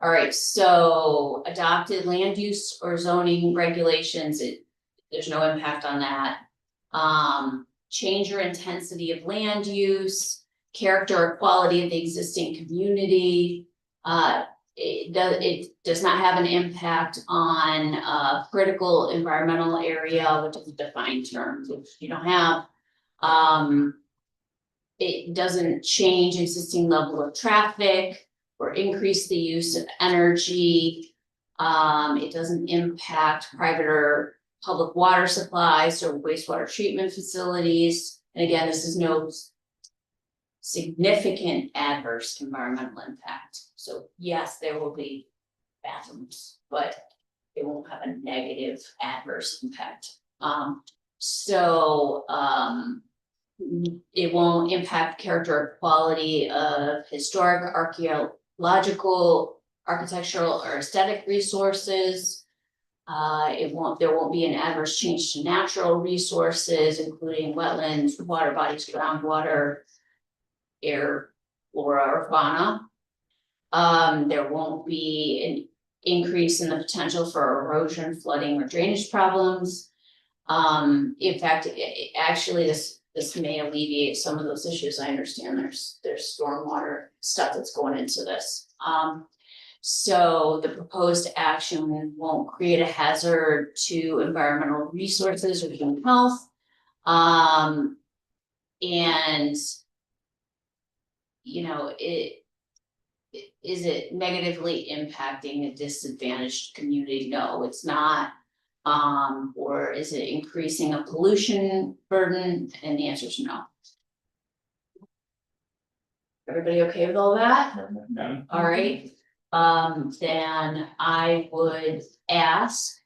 S2: All right, so adopted land use or zoning regulations, there's no impact on that. Change or intensity of land use, character or quality of the existing community. It does not have an impact on critical environmental area, which is a defined term, which you don't have. It doesn't change existing level of traffic or increase the use of energy. It doesn't impact private or public water supplies or wastewater treatment facilities. And again, this is no significant adverse environmental impact. So yes, there will be bathrooms, but it won't have a negative adverse impact. It won't impact character or quality of historic, archaeological, architectural, or aesthetic resources. There won't be an adverse change to natural resources, including wetlands, water bodies, groundwater, air, flora, or fauna. There won't be an increase in the potential for erosion, flooding, or drainage problems. In fact, actually, this may alleviate some of those issues. I understand there's stormwater stuff that's going into this. So the proposed action won't create a hazard to environmental resources or human health. And you know, is it negatively impacting a disadvantaged community? No, it's not. Or is it increasing a pollution burden? And the answer is no. Everybody okay with all that?
S6: Yeah.
S2: All right, then I would ask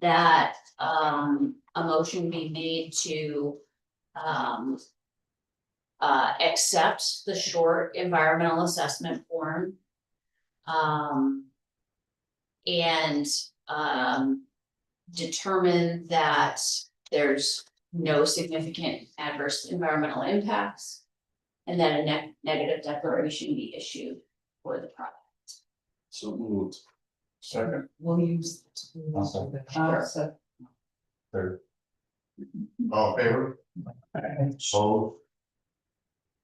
S2: that a motion be made to accept the short environmental assessment form. And determine that there's no significant adverse environmental impacts. And that a negative declaration be issued for the project.
S3: So moved.
S10: Second.
S14: We'll use.
S10: Third.
S5: All in favor? So.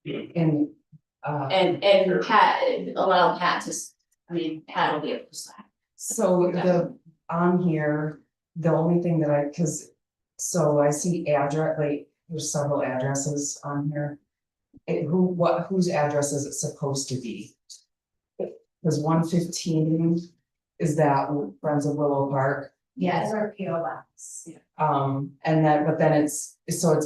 S14: And.
S2: And Pat, allow Pat to, Pat will be able to sign.
S14: So on here, the only thing that so I see address, like, there's several addresses on here. Whose address is it supposed to be? Because 115, is that Friends of Willow Park?
S11: Yes, or PO box.
S14: But then it's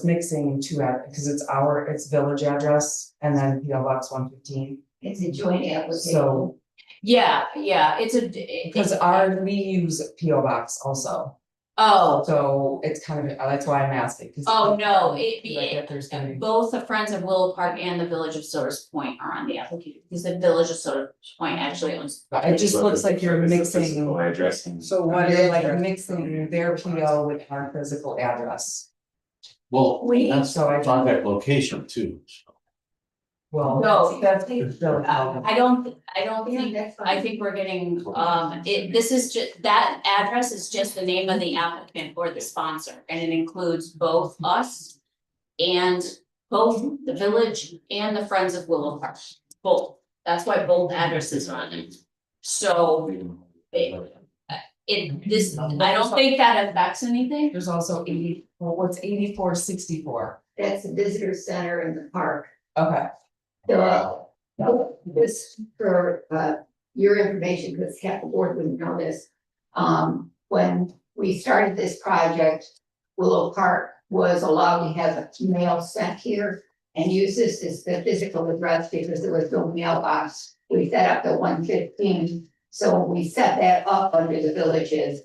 S14: mixing two, because it's village address and then PO Box 115.
S11: It's a joint application.
S14: So,
S2: Yeah,
S14: because we use PO Box also.
S2: Oh,
S14: So it's kind of, that's why I'm asking. 'Cause
S2: oh, no,
S14: there's gonna be.
S2: both the Friends of Willow Park and the Village of Soders Point are on the application, because the Village of Soders Point actually owns.
S14: It just looks like you're mixing,
S6: Addressing.
S7: So what
S14: you're
S7: is
S14: like mixing their PO with our physical address.
S3: Well, that's
S14: So I-
S3: project location too.
S14: Well,
S2: No.
S14: that's.
S2: I don't think, I think we're getting, this is just, that address is just the name of the applicant or the sponsor, and it includes both us. And both the village and the Friends of Willow Park, both, that's why both addresses are on it. So, I don't think that affects anything.
S14: There's also 8464.
S11: That's the visitor center in the park.
S14: Okay,
S11: This for your information, because half the board wouldn't know this. When we started this project, Willow Park was allowed to have a mail sent here and use this as the physical address because there was no mailbox. We set up the 115, so we set that up under the village's.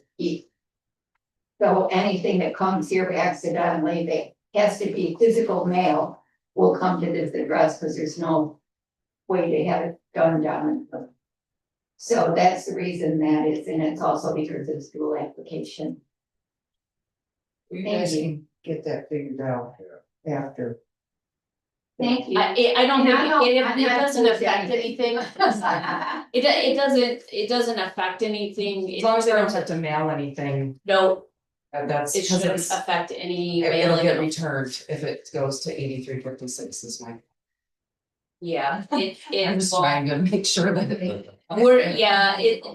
S11: So anything that comes here accidentally, that has to be physical mail, will come to this address because there's no way to have it done down. So that's the reason that it's, and it's also because it's dual application.
S7: You guys can get that figured out after.
S11: Thank you.
S2: I don't
S11: And
S2: think,
S11: I don't-
S2: it
S11: I'm
S2: it
S11: not
S2: doesn't
S11: opposed to
S2: affect anything. It doesn't affect anything.
S14: As long as they don't have to mail anything,
S2: No,
S14: that's
S2: it
S14: because
S2: shouldn't
S14: it's,
S2: affect any
S14: it'll get
S2: mailing.
S14: returned if it goes to 8356 is my.
S2: Yeah, it,
S14: I'm just trying to make sure that.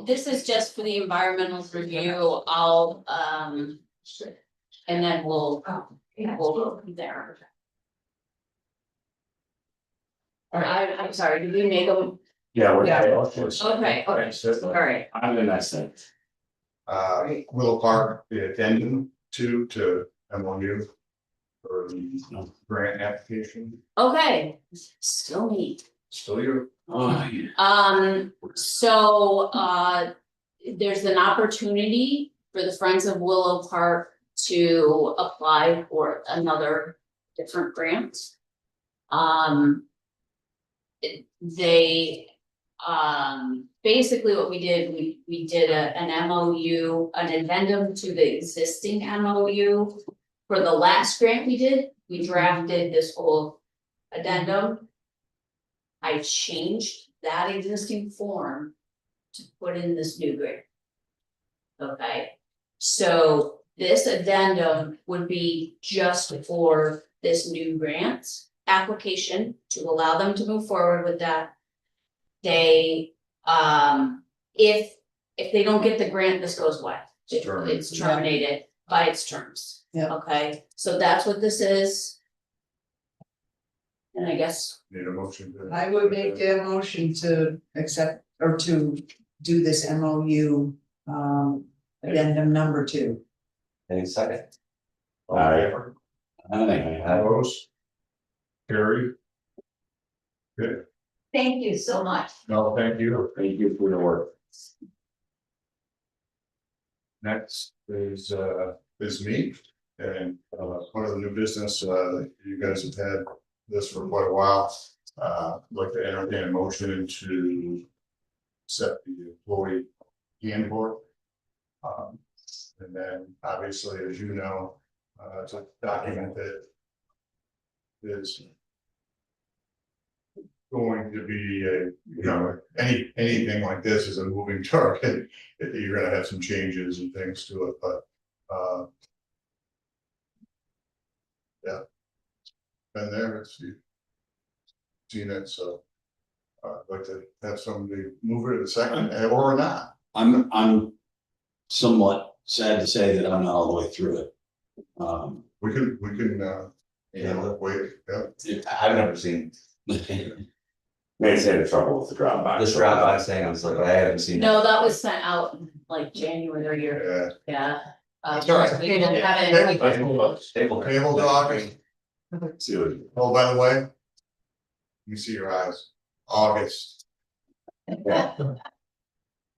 S2: this is just for the environmental review. I'll, and then we'll go from there. I'm sorry, did we make them?
S6: Yeah, we're.
S14: Yeah.
S2: Okay, all right.
S6: I'm the next thing.
S5: Willow Park, the addendum to MOU for the grant application.
S2: Okay, still neat.
S5: Still you?
S3: Oh, yeah.
S2: So, there's an opportunity for the Friends of Willow Park to apply for another different grant. They, basically what we did, we did an MOU, an addendum to the existing MOU. For the last grant we did, we drafted this whole addendum. I changed that existing form to put in this new grant. Okay, so this addendum would be just for this new grant application to allow them to move forward with that. They, if they don't get the grant, this goes away. It's terminated by its terms.
S7: Yeah.
S2: Okay, so that's what this is. And I guess,
S5: Need a motion to.
S7: I would make the motion to accept or to do this MOU, addendum number 2.
S9: Any second?
S5: All in favor? Opposed? Carried. Good.
S11: Thank you so much.
S5: No, thank you.
S6: Thank you for your work.
S5: Next is me, and one of the new business, you guys have had this for quite a while. I'd like to entertain a motion to set the employee handbook. And then obviously, as you know, it's a document that is going to be anything like this is a moving target. You're gonna have some changes and things to it, but yeah. Been there, seen it, so I'd like to have somebody move it a second or not.
S3: I'm somewhat sad to say that I'm not all the way through it.
S5: We can, wait, yeah.
S9: I've never seen
S6: They say the trouble with the Dropbox.
S9: this Dropbox thing, I was like, I haven't seen.
S2: no, that was sent out in like January or,
S5: Yeah.
S2: yeah.
S5: It's all right.
S2: We didn't have it.
S5: Table dog.
S6: See what
S5: Oh, by the way. You see your eyes, August.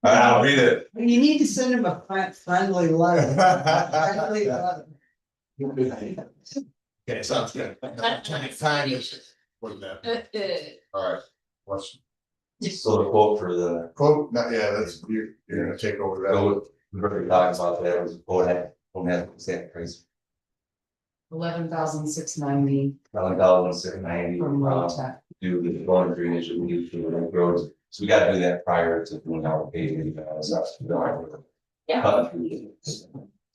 S9: I'll read it.
S7: You need to send him a friendly letter. Friendly letter.
S5: Okay, sounds good. Time is. What that, all right, question.
S9: So the quote for the,
S5: Quote, not, yeah, that's, you're gonna take over that.
S9: go, we're talking about that, was go ahead, don't have to say it crazy.
S14: 11,690
S9: $11,690.
S14: from Road Tech.
S9: Do the lawn drainage that we need for the roads, so we gotta do that prior to doing our paving, stuff.
S2: Yeah.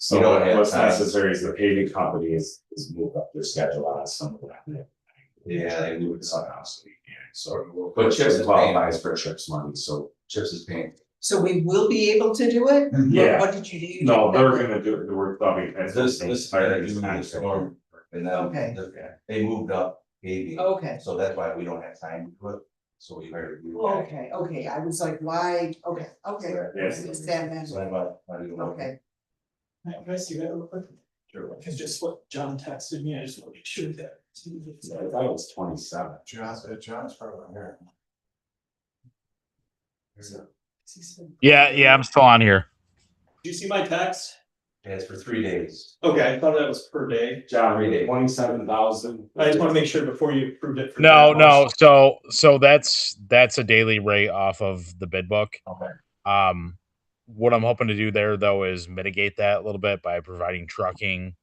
S6: So
S9: You don't have
S6: what's
S9: time.
S6: necessary is the paving company is moved up their schedule on some of that.
S9: Yeah, they do it
S6: somehow,
S9: somehow.
S6: so but Chips qualifies for Chips money, so.
S9: Chips is paying.
S7: So we will be able to do it?
S6: Yeah.
S7: What did you do?
S6: No, they're gonna do it, we're probably.
S9: This fire, they do the storm, and now
S7: Okay.
S9: they moved up paving,
S7: Okay,
S9: so that's why we don't have time to do it, so we hired you.
S7: okay, I was like, why, okay.
S6: Yes.
S7: Understand that.
S9: So why do you want?
S7: Okay,
S1: Can I see that real quick?
S9: Sure.
S1: It's just what John texted me, I just want to make sure that.
S6: I thought it was 27.
S5: John's probably here.
S8: Yeah, I'm still on here.
S4: Do you see my text?
S9: Yeah, it's for 3 days.
S4: Okay, I thought that was per day.
S6: John, read it, 27,000.
S4: I just want to make sure before you approved it. For
S8: No,
S4: that
S8: no.
S4: month.
S8: So that's a daily rate off of the bid book.
S6: Okay.
S8: What I'm hoping to do there though is mitigate that a little bit by providing trucking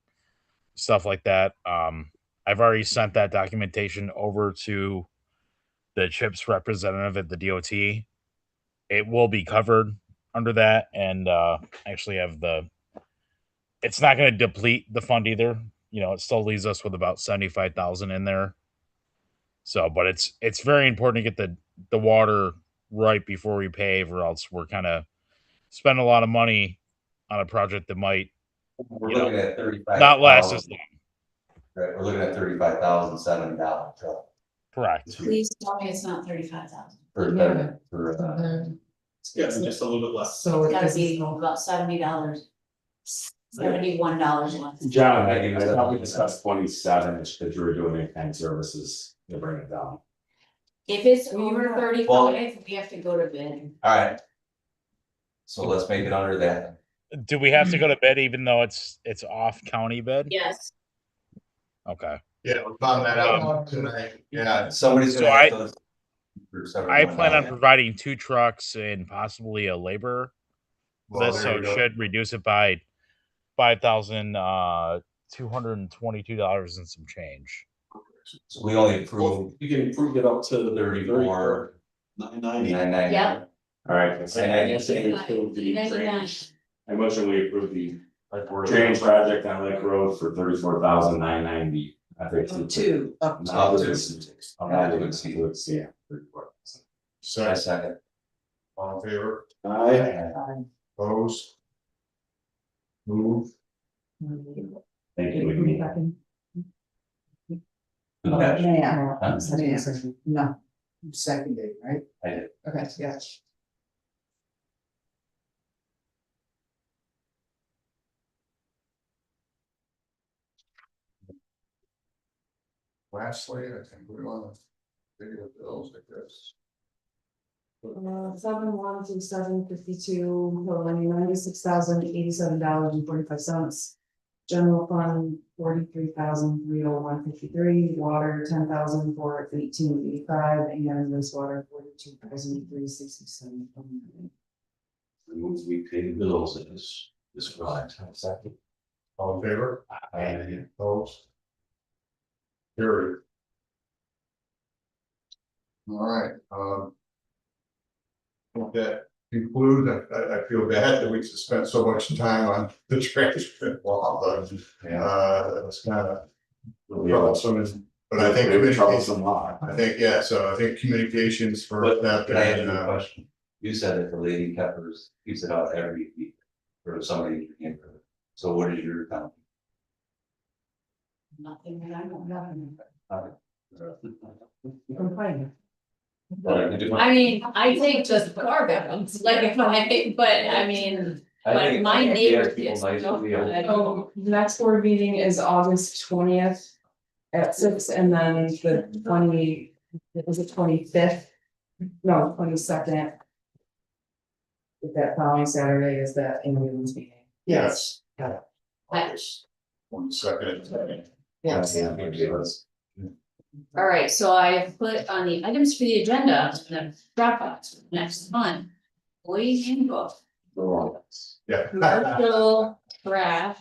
S8: stuff like that. I've already sent that documentation over to the CHIPS representative at the DOT. It will be covered under that, and actually have it's not going to deplete the fund either. You know, it still leaves us with about 75,000 in there. So, but it's very important to get the water right before we pave, or else we're kind of spend a lot of money on a project that might
S9: We're
S8: you know,
S9: looking at 35.
S8: not last as long.
S9: Right, we're looking at $35,070 truck
S8: Correct.
S2: Please tell me it's not 35,000.
S4: Yeah, just a little bit less.
S14: So
S2: It's gotta
S14: this
S2: be
S14: is,
S2: about $70. $71 less.
S6: John, I thought we discussed 27, because you were doing in-kind services to bring it down.
S2: If it's over
S9: Well-
S2: 35, we have to go to bid.
S9: Alright. So let's make it under that.
S8: Do we have to go to bid even though it's off county bid?
S2: Yes.
S8: Okay.
S5: Yeah, we found that out tonight. Yeah.
S9: Somebody's
S8: So
S9: gonna have to.
S8: I plan on providing 2 trucks and possibly a laborer.
S5: Well,
S8: So
S5: there you
S8: it
S5: go.
S8: should reduce it by $5,222 and some change.
S9: So we only approved
S3: You can improve it up to
S9: 34.
S3: 990.
S9: 990.
S2: Yep.
S6: All right, and I guess
S2: You
S6: it
S2: guys
S6: include the
S2: are done.
S6: drainage. I motion we approve the drainage project on Lake Road for 34,990. I think.
S7: Up to.
S6: Not to exceed, yeah. 34,000.
S9: I
S5: Second,
S9: second.
S5: all in favor,
S3: Aye.
S5: opposed? Move,
S6: Thank you. Whitney.
S7: No, second date, right?
S6: I did.
S7: Okay, yeah.
S5: lastly, I think we want to figure the bills, I guess.
S14: 7/1/2752, totaling $96,087.45. General fund, 43,301.53, water, 10,418.85, and wastewater, 42,367.
S3: Move we pay the bills as described.
S6: Second.
S5: All in favor?
S6: Aye.
S5: Opposed? Carried. All right, I think that concludes, I feel bad that we spent so much time on the trash bin wall, but, it's kind of troublesome, but I think.
S6: Maybe troublesome lot.
S5: I think, yeah, so I think communications for that.
S9: Can I ask you a question? You said that the lady keepers keeps it out every week for somebody to get her. So what is your count?
S2: Nothing that I know of.
S14: Complaining.
S2: I mean, I take just car balance, like if I, but I mean, but my neighbor gets.
S14: So the next board meeting is August 20th at 6, and then the 25th? No, 22nd. If that following Saturday is that ambulance meeting.
S5: Yes.
S2: Which,
S5: 1 second.
S14: Yes.
S2: all right, so I have put on the items for the agenda, the Dropbox for next month. Employee handbook,
S5: Yeah.
S2: commercial trash.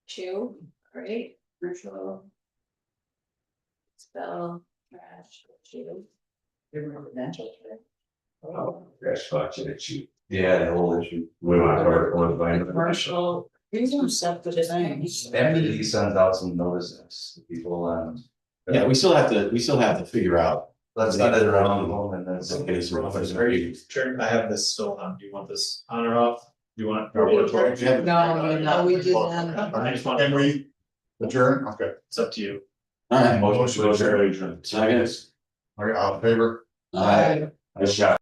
S2: 2, right, commercial. Spell trash 2.
S7: Residential,
S6: Oh, that's much of it cheap.
S9: Yeah, the whole issue.
S6: We want to cover one by.
S7: commercial, these are separate things.
S9: After he sends out some notices to people and.
S3: Yeah, we still have to figure out.
S9: Let's send it around home and then.
S3: Okay, so if there's
S4: Are you sure? I have this still on. Do you want this on or off? Do you want?
S7: No, we did not.
S4: I just want.
S5: Can we adjourn? Okay.
S4: It's up to you.
S3: All right.
S9: Motion to adjourn.
S3: Second.
S5: All right, all in favor?
S3: Aye.
S6: Nice job.